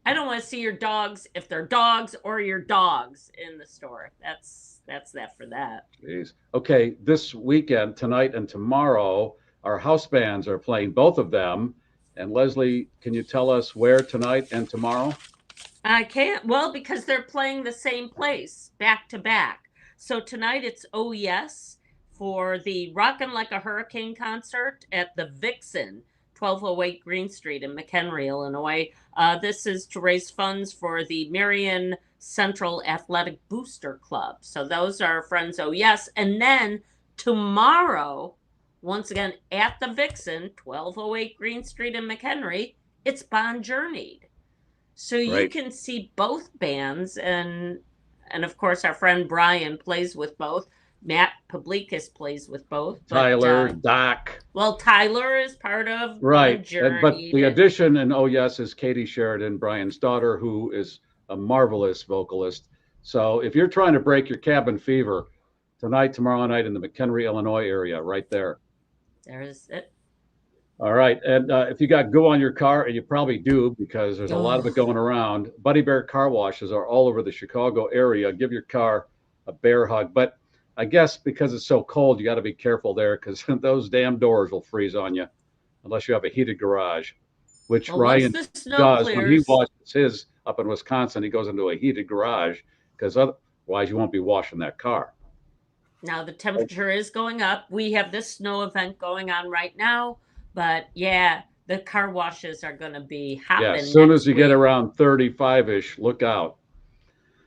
I don't want to see your dogs if they're dogs or your dogs in the store. That's that for that. Jeez. Okay, this weekend, tonight and tomorrow, our house bands are playing, both of them. And Leslie, can you tell us where tonight and tomorrow? I can't. Well, because they're playing the same place back to back. So tonight it's Oh Yes for the Rockin' Like a Hurricane concert at the Vixen, 1208 Green Street in McHenry, Illinois. This is to raise funds for the Marion Central Athletic Booster Club. So those are friends. Oh Yes. And then tomorrow, once again at the Vixen, 1208 Green Street in McHenry, it's Bon Journeyed. So you can see both bands, and of course our friend Brian plays with both. Matt Publikas plays with both. But, Tyler, Doc. Well, Tyler is part of Bon Journey. But the addition in Oh Yes is Katie Sheridan, Brian's daughter, who is a marvelous vocalist. So if you're trying to break your cabin fever, tonight, tomorrow night in the McHenry, Illinois area, right there. There's it. All right. And if you got goo on your car, and you probably do because there's a lot of it going around, Buddy Bear car washes are all over the Chicago area. Give your car a bear hug. But I guess because it's so cold, you got to be careful there because those damn doors will freeze on you unless you have a heated garage, which Ryan does when he washes his up in Wisconsin. He goes into a heated garage because otherwise you won't be washing that car. Now the temperature is going up. We have this snow event going on right now. But yeah, the car washes are going to be happening. Yeah, as soon as you get around 35-ish, look out.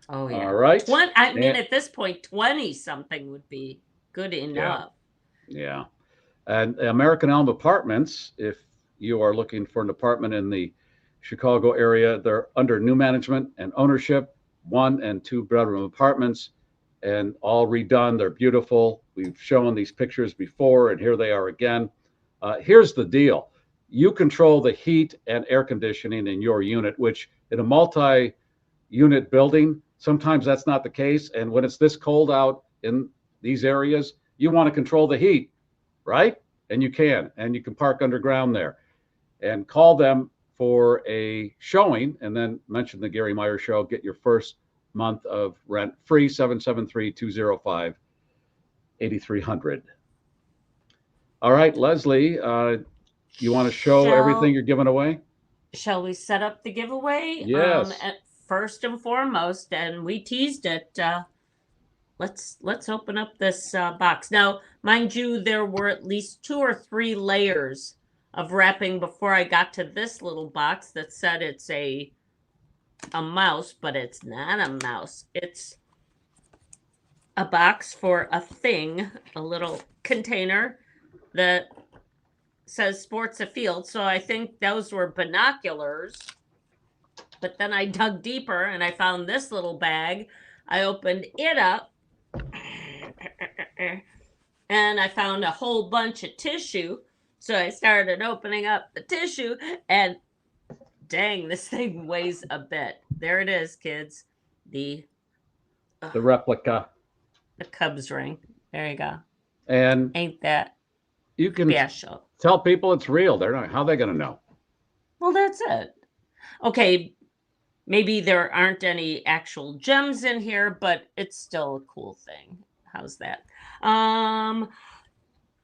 Oh, yeah. All right. I mean, at this point, 20-something would be good enough. Yeah. And American Elm Apartments, if you are looking for an apartment in the Chicago area, they're under new management and ownership, 1 and 2 bedroom apartments, and all redone. They're beautiful. We've shown these pictures before, and here they are again. Here's the deal. You control the heat and air conditioning in your unit, which in a multi-unit building, sometimes that's not the case. And when it's this cold out in these areas, you want to control the heat, right? And you can park underground there. And call them for a showing and then mention the Garry Meier Show. Get your first month of rent free, 773-205-8300. All right, Leslie, you want to show everything you're giving away? Shall we set up the giveaway? Yes. First and foremost, and we teased it. Let's open up this box. Now, mind you, there were at least 2 or 3 layers of wrapping before I got to this little box that said it's a mouse, but it's not a mouse. It's a box for a thing, a little container that says Sports Afield. So I think those were binoculars. But then I dug deeper and I found this little bag. I opened it up and I found a whole bunch of tissue. So I started opening up the tissue and dang, this thing weighs a bit. There it is, kids. The replica. The Cubs ring. There you go. And Ain't that you can special? tell people it's real. They're not, how are they going to know? Well, that's it. Okay, maybe there aren't any actual gems in here, but it's still a cool thing. How's that?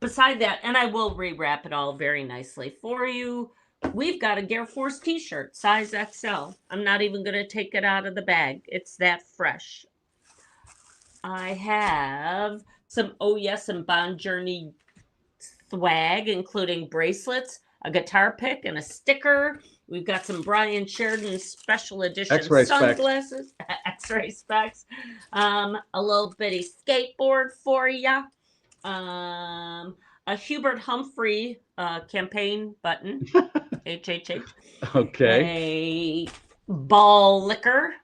Beside that, and I will rewrap it all very nicely for you. We've got a GarrForce t-shirt, size XL. I'm not even going to take it out of the bag. It's that fresh. I have some Oh Yes and Bond Journey swag, including bracelets, a guitar pick, and a sticker. We've got some Brian Sheridan special edition X-ray specs. sunglasses, X-ray specs, a little bitty skateboard for you, a Hubert Humphrey campaign button, HHH, Okay. a ball liquor.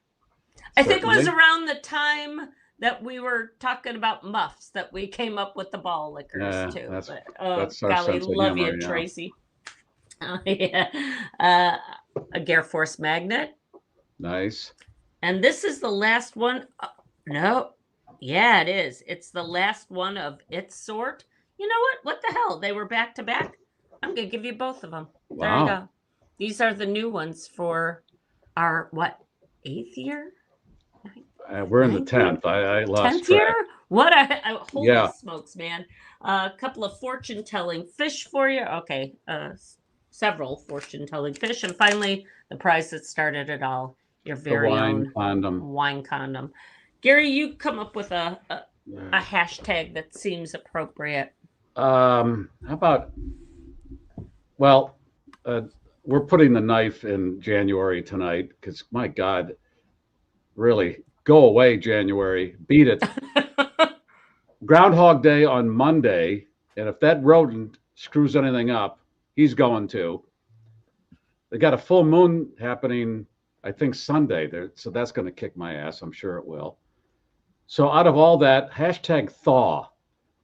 I think it was Certainly. around the time that we were talking about muffs that we came up with the ball liquors too. That's our golly, sense of love humor, you, yeah. Tracy. Yeah. A GarrForce magnet. Nice. And this is the last one. No. Yeah, it is. It's the last one of its sort. You know what? What the hell? They were back to back. I'm going to give you both of them. There you Wow. go. These are the new ones for our, what, 8th year? We're in the 19th? 10th. I lost 10th track. year? What holy Yeah. smokes, man. A couple of fortune telling fish for you. Okay. Several fortune telling fish. And finally, the prize that started it all, your The very wine own condom. wine condom. Gary, you come up with a hashtag that seems appropriate. How about, well, we're putting the knife in January tonight because, my God, really, go away, January. Beat it. Groundhog Day on Monday, and if that rodent screws anything up, he's going to. They got a full moon happening, I think, Sunday. So that's going to kick my ass. I'm sure it will. So out of all that, hashtag thaw.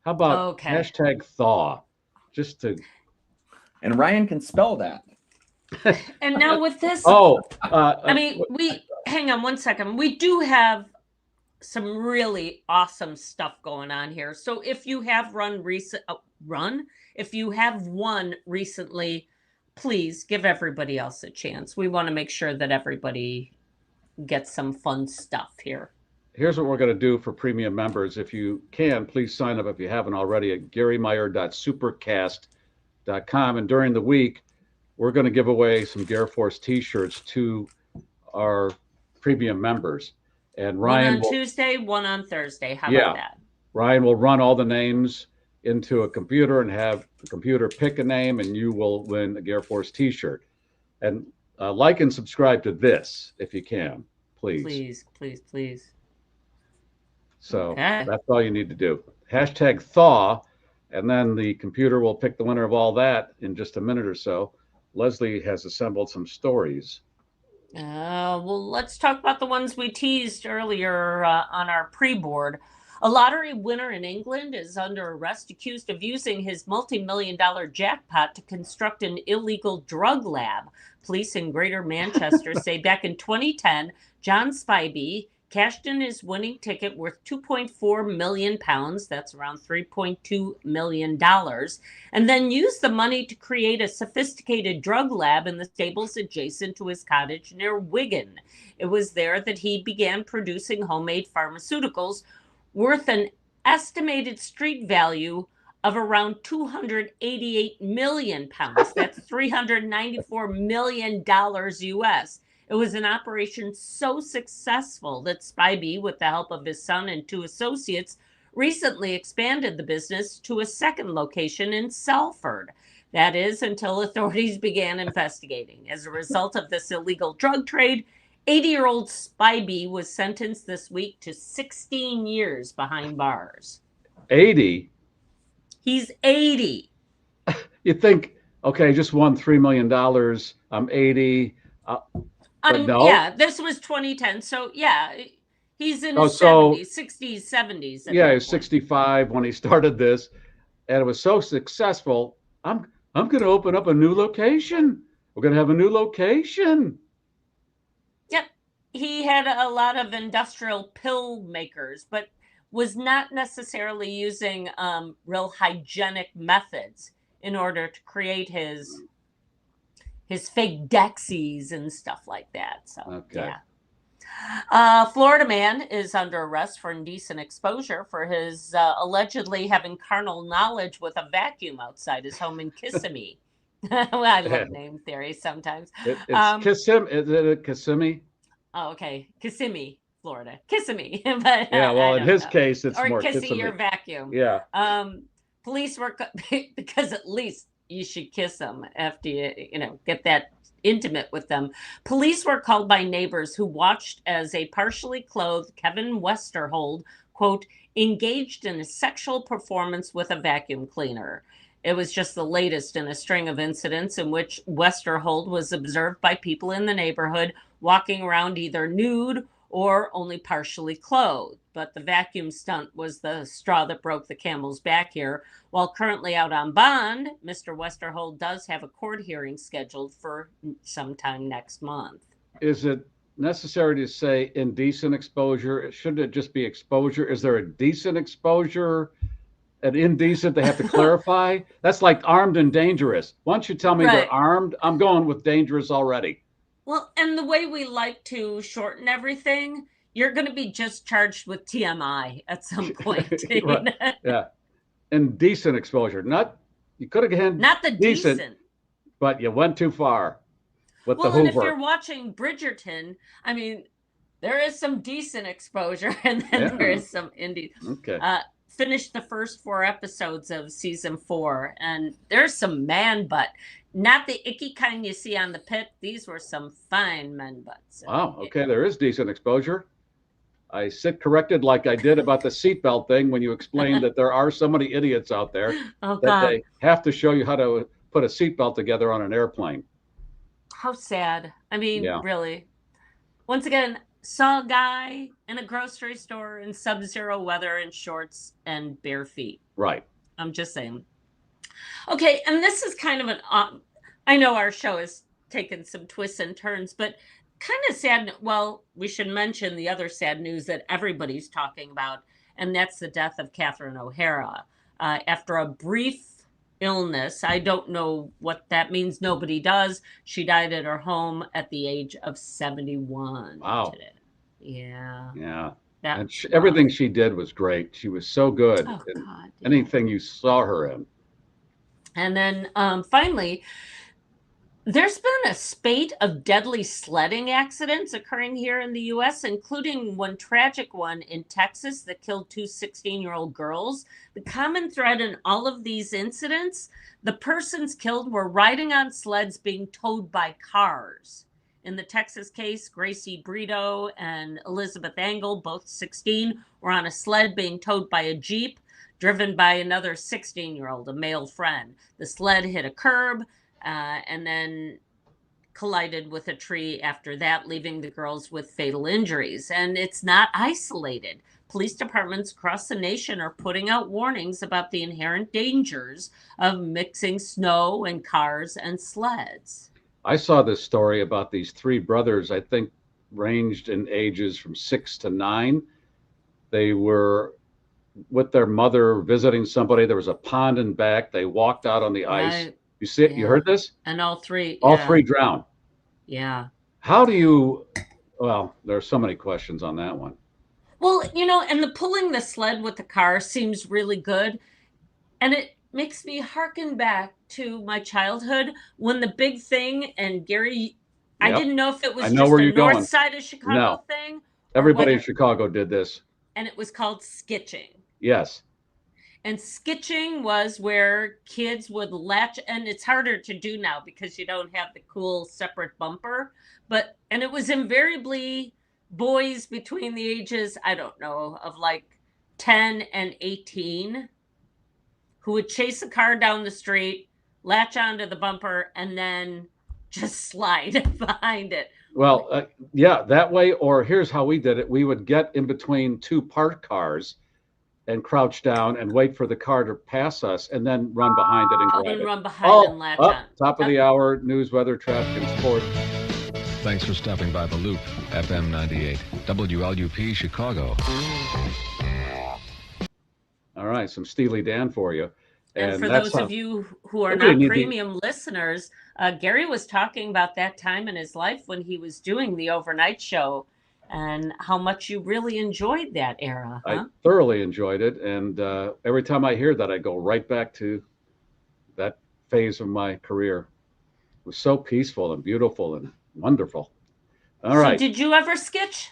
How about hashtag thaw? Just to. And Ryan can spell that. And now with this, I mean, hang on one second. We do have some really awesome stuff going on here. So if you have if you have won recently, please give everybody else a chance. We want to make sure that everybody gets some fun stuff here. Here's what we're going to do for premium members. If you can, please sign up if you haven't already at GarryMeier.supercast.com. And during the week, we're going to give away some GarrForce t-shirts to our premium members. And Ryan one on Tuesday, one on Thursday. How Yeah. about that? Ryan will run all the names into a computer and have the computer pick a name, and you will win a GarrForce t-shirt. And like and subscribe to this if you can, please. Please, please, please. So that's all you need to do. Hashtag thaw, and then the computer will pick the winner of all that in just a minute or so. Leslie has assembled some stories. Well, let's talk about the ones we teased earlier on our pre-board. A lottery winner in England is under arrest, accused of using his multi-million-dollar jackpot to construct an illegal drug lab. Police in Greater Manchester say back in 2010, John Spivey cashed in his winning ticket worth £2.4 million, that's around $3.2 million, and then used the money to create a sophisticated drug lab in the stables adjacent to his cottage near Wigan. It was there that he began producing homemade pharmaceuticals worth an estimated street value of around £288 million. That's $394 million US. It was an operation so successful that Spivey, with the help of his son and 2 associates, recently expanded the business to a second location in Salford. That is, until authorities began investigating. As a result of this illegal drug trade, 80-year-old Spivey was sentenced this week to 16 years behind bars. 80? He's 80. You think, okay, just won $3 million. I'm 80. No. Yeah, this was 2010. So, yeah, he's in his 70s, 60s, 70s. Yeah, he was 65 when he started this. And it was so successful. I'm going to open up a new location. We're going to have a new location. Yep. He had a lot of industrial pill makers, but was not necessarily using real hygienic methods in order to create his fake Dexies and stuff like that. So, Okay. yeah. Florida man is under arrest for indecent exposure for his allegedly having carnal knowledge with a vacuum outside his home in Kissimmee. Well, I love name theory sometimes. It's Kissimmee. Is it a Kissimmee? Oh, okay. Kissimmee, Florida. Kissimmee. But Yeah, well, I in don't his know. case, it's Or more kissy Kissimmee. your vacuum. Yeah. Police were because at least you should kiss them after you get that intimate with them. Police were called by neighbors who watched as a partially clothed Kevin Westerhold, quote, engaged in a sexual performance with a vacuum cleaner. It was just the latest in a string of incidents in which Westerhold was observed by people in the neighborhood walking around either nude or only partially clothed. But the vacuum stunt was the straw that broke the camel's back here. While currently out on bond, Mr. Westerhold does have a court hearing scheduled for sometime next month. Is it necessary to say indecent exposure? Shouldn't it just be exposure? Is there a decent exposure? An indecent, they have to clarify? That's like armed and dangerous. Once you tell me Right. they're armed, I'm going with dangerous already. Well, and the way we like to shorten everything, you're going to be just charged with TMI at some point. Right. Yeah. Indecent exposure. You could have had Not the decent. but you went too far with Well, the and if Hoover. you're watching Bridgerton, I mean, there is some decent exposure and then there is some indecent. Okay. Finished the first 4 episodes of season 4, and there's some man butt. Not the icky kind you see on the Pit. These were some fine men butts. Wow. Okay. There is decent exposure. I sit corrected like I did about the seatbelt thing when you explained that there are so many idiots out there Oh, that God. they have to show you how to put a seatbelt together on an airplane. How sad. I mean, Yeah. really. Once again, saw a guy in a grocery store in sub-zero weather in shorts and bare feet. Right. I'm just saying. Okay, and this is kind of I know our show has taken some twists and turns, but kind of sad. Well, we should mention the other sad news that everybody's talking about, and that's the death of Catherine O'Hara. After a brief illness, I don't know what that means. Nobody does. She died at her home at the age of 71. Wow. Today. Yeah. Yeah. That, And everything she did was great. She was so good Oh, in God. Yeah. anything you saw her in. And then finally, there's been a spate of deadly sledding accidents occurring here in the U.S., including one tragic one in Texas that killed 2 16-year-old girls. The common thread in all of these incidents, the persons killed were riding on sleds being towed by cars. In the Texas case, Gracie Brito and Elizabeth Angle, both 16, were on a sled being towed by a Jeep driven by another 16-year-old, a male friend. The sled hit a curb and then collided with a tree after that, leaving the girls with fatal injuries. And it's not isolated. Police departments across the nation are putting out warnings about the inherent dangers of mixing snow and cars and sleds. I saw this story about these 3 brothers, I think ranged in ages from 6 to 9. They were with their mother visiting somebody. There was a pond in back. They walked out on the ice. You see it? Yeah. You heard this? And all 3. All yeah. 3 drowned. Yeah. How do you, well, there are so many questions on that one. Well, and the pulling the sled with the car seems really good. And it makes me harken back to my childhood when the big thing, and Garry, I Yep. didn't know if it was I know just where a you're north going. side of Chicago No. thing. Everybody in whether- Chicago did this. And it was called skitching. Yes. And skitching was where kids would latch, and it's harder to do now because you don't have the cool separate bumper. And it was invariably boys between the ages, I don't know, of like 10 and 18 who would chase a car down the street, latch onto the bumper, and then just slide behind it. Well, yeah, that way. Or here's how we did it. We would get in between 2 parked cars and crouch down and wait for the car to pass us and then run behind it and grab And it. run behind and latch on. Top of the hour, news, weather, traffic, and sports. Thanks for stopping by The Loop, FM 98, WLUP Chicago. All right, some Steely Dan for you. And for that's those how, of you who are we didn't not need premium listeners, Garry was talking about that time in his life when he was doing the overnight show and how much you really enjoyed that era, I huh? thoroughly enjoyed it. And every time I hear that, I go right back to that phase of my career. It was so peaceful and beautiful and wonderful. All So right. did you ever sketch?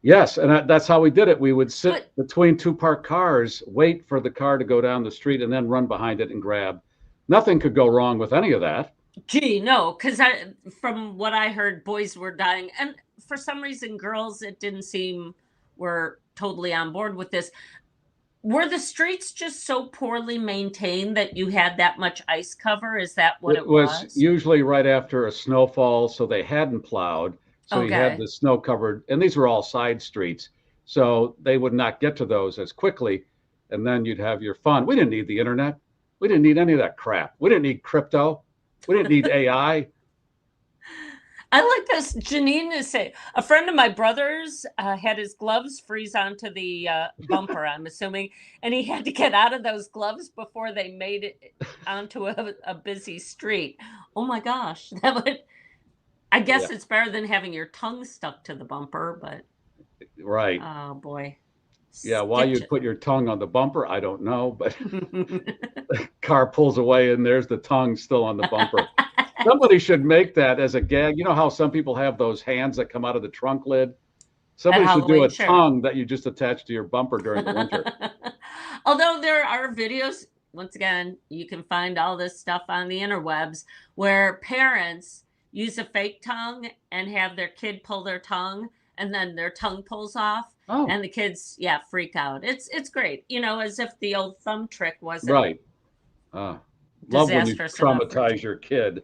Yes, and that's how we did it. We would sit But between two parked cars, wait for the car to go down the street, and then run behind it and grab. Nothing could go wrong with any of that. gee, no, because from what I heard, boys were dying, and for some reason, girls, it didn't seem were totally on board with this. Were the streets just so poorly maintained that you had that much ice cover? Is that what It it was was? usually right after a snowfall, so they hadn't plowed. So you had Okay. the snow covered, and these were all side streets. So they would not get to those as quickly. And then you'd have your fun. We didn't need the internet. We didn't need any of that crap. We didn't need crypto. We didn't need AI. I like this. Janine is saying a friend of my brother's had his gloves freeze onto the bumper, I'm assuming, and he had to get out of those gloves before they made it onto a busy street. Oh my gosh. That would, I guess Yeah. it's better than having your tongue stuck to the bumper, but Right. oh boy. Yeah. Why Stitch you'd put your tongue on the bumper, I don't know. But car pulls away and there's the tongue still on the bumper. Somebody should make that as a gag. You know how some people have those hands that come out of the trunk lid? Somebody should do Halloween, a sure. tongue that you just attach to your bumper during the winter. Although there are videos, once again, you can find all this stuff on the interwebs where parents use a fake tongue and have their kid pull their tongue and then their tongue pulls off Oh, and the kids, yeah, freak out. It's great. You know, as if the old thumb trick wasn't right. Love when you disastrous enough for traumatize your kid.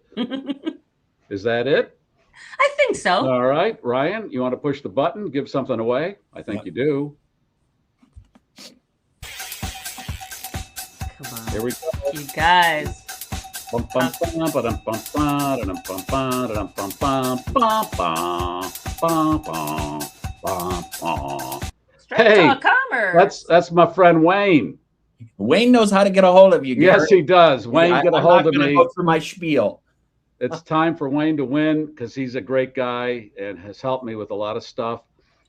Is that it? I think so. All right, Ryan, you want to push the button, give something away? I think you do. Come on. Here we go. You guys. Bum, bum, bum, ba-dum, bum, ba-dum, bum, ba-dum, bum, bum, bum, bum, bum, bum, bum, bum. Straight Hey, talk commerce. That's my friend Wayne. Wayne knows how to get a hold of you, Garry. Yes, he does. Wayne, get a I'm hold not of gonna me. go through my spiel. It's time for Wayne to win because he's a great guy and has helped me with a lot of stuff.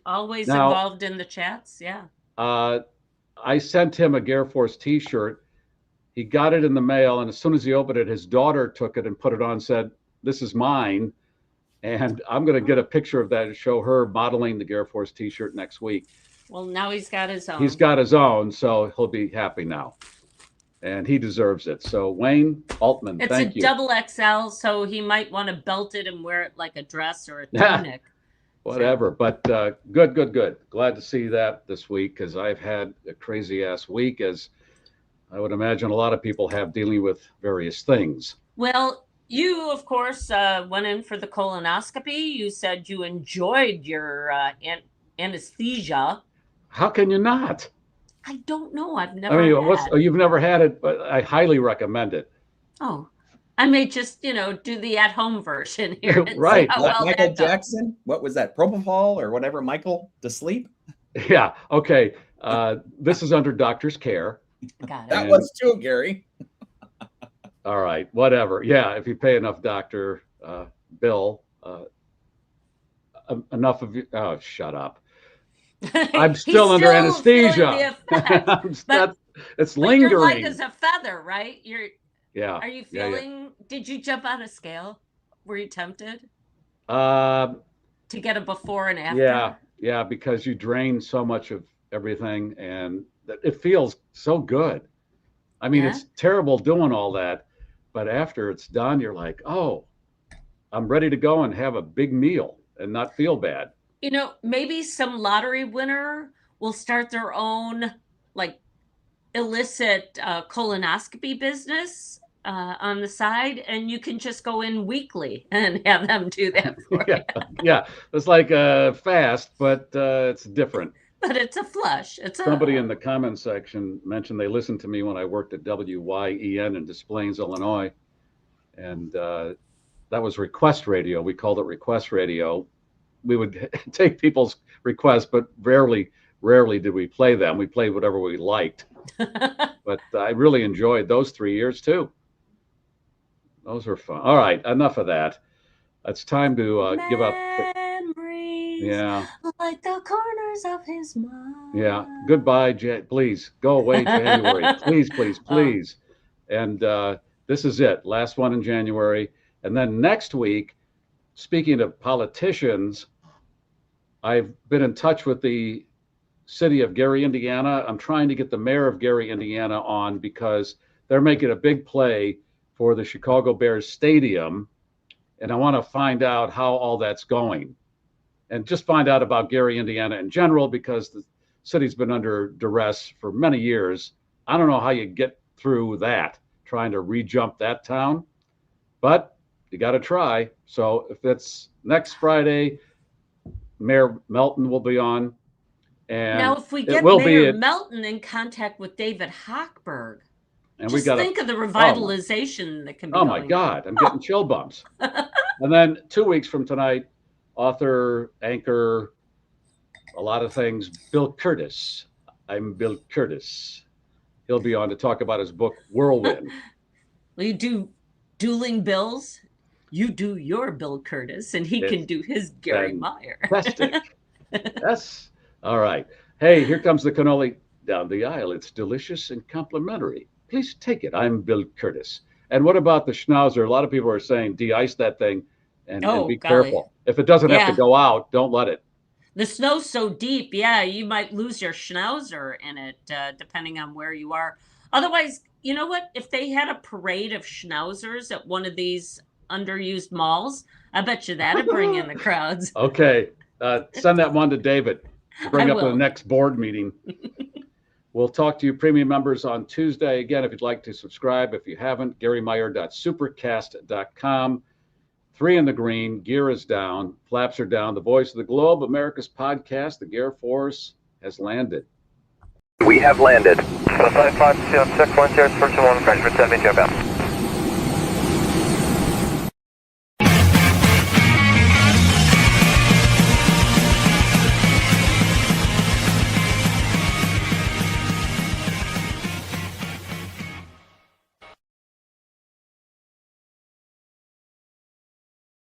Always Now- involved in the chats. Yeah. I sent him a GarrForce t-shirt. He got it in the mail, and as soon as he opened it, his daughter took it and put it on, said, "This is mine." And I'm going to get a picture of that and show her modeling the GarrForce t-shirt next week. Well, now he's got his own. He's got his own, so he'll be happy now. And he deserves it. So Wayne Altman, It's thank a you. double XL, so he might want to belt it and wear it like a dress or a tunic. Whatever, but good. Glad to see that this week because I've had a crazy ass week, as I would imagine a lot of people have, dealing with various things. Well, you, of course, went in for the colonoscopy. You said you enjoyed your anesthesia. How can you not? I don't know. I've I never mean, had. you've never had it, but I highly recommend it. Oh, I may just, do the at-home version here. And Right. See how Like well Michael that goes. Jackson? What was that? Propofol or whatever? Michael to sleep? Yeah. Okay. This is under doctor's care. Got it. That was too, Garry. All right. Whatever. Yeah. If you pay enough doctor bill, enough of you. Oh, shut up. I'm He's still under feeling anesthesia. the effect. It's But you're light lingering. as a feather, right? Yeah. Are you Yeah, yeah. feeling? Did you jump on a scale? Were you tempted Um, to get a before and after? yeah, because you drain so much of everything, and it feels so good. I mean, Yeah? it's terrible doing all that, but after it's done, you're like, oh, I'm ready to go and have a big meal and not feel bad. Maybe some lottery winner will start their own like illicit colonoscopy business on the side, and you can just go in weekly and have them do that for you. Yeah, it's like a fast, but it's different. But it's a flush. It's Somebody in the comment section mentioned they listened to me when I worked at WYEN in Des Plaines, Illinois, and that was request radio. We called it request radio. We would take people's requests, but rarely did we play them. We played whatever we liked. But I really enjoyed those 3 years too. Those were fun. All right, enough of that. It's time to give up. Memories, Yeah, like the corners of his mind. yeah. Goodbye, please go away, January. Please, please, please. And this is it. Last one in January. And then next week, speaking of politicians, I've been in touch with the city of Garry, Indiana. I'm trying to get the mayor of Garry, Indiana on because they're making a big play for the Chicago Bears stadium. And I want to find out how all that's going and just find out about Garry, Indiana in general, because the city's been under duress for many years. I don't know how you get through that, trying to re-jump that town, but you got to try. So if it's next Friday, Mayor Melton will be on. And now, if we get Mayor Melton in contact with David Hochberg, and just think of the revitalization that can be. Oh my God, I'm getting chill bumps. And then 2 weeks from tonight, author, anchor, a lot of things, Bill Curtis. I'm Bill Curtis. He'll be on to talk about his book, Whirlwind. Will you do dueling bills? You do your Bill Curtis, and he can do his Garry Meier. Fantastic. Yes. All right. Hey, here comes the cannoli down the aisle. It's delicious and complimentary. Please take it. I'm Bill Curtis. And what about the schnauzer? A lot of people are saying de-ice that thing and be careful. If it doesn't have to go out, don't let it. The snow's so deep, yeah, you might lose your schnauzer in it, depending on where you are. Otherwise, you know what? If they had a parade of schnauzers at one of these underused malls, I bet you that'd bring in the crowds. Okay. Send that one to David. Bring up the next board meeting. We'll talk to you premium members on Tuesday. Again, if you'd like to subscribe, if you haven't, GarryMeier.supercast.com. 3 in the green, gear is down, flaps are down. The voice of the globe, America's podcast, the GarrForce, has landed. We have landed. 552 on check 1 0 1 French for 72 about.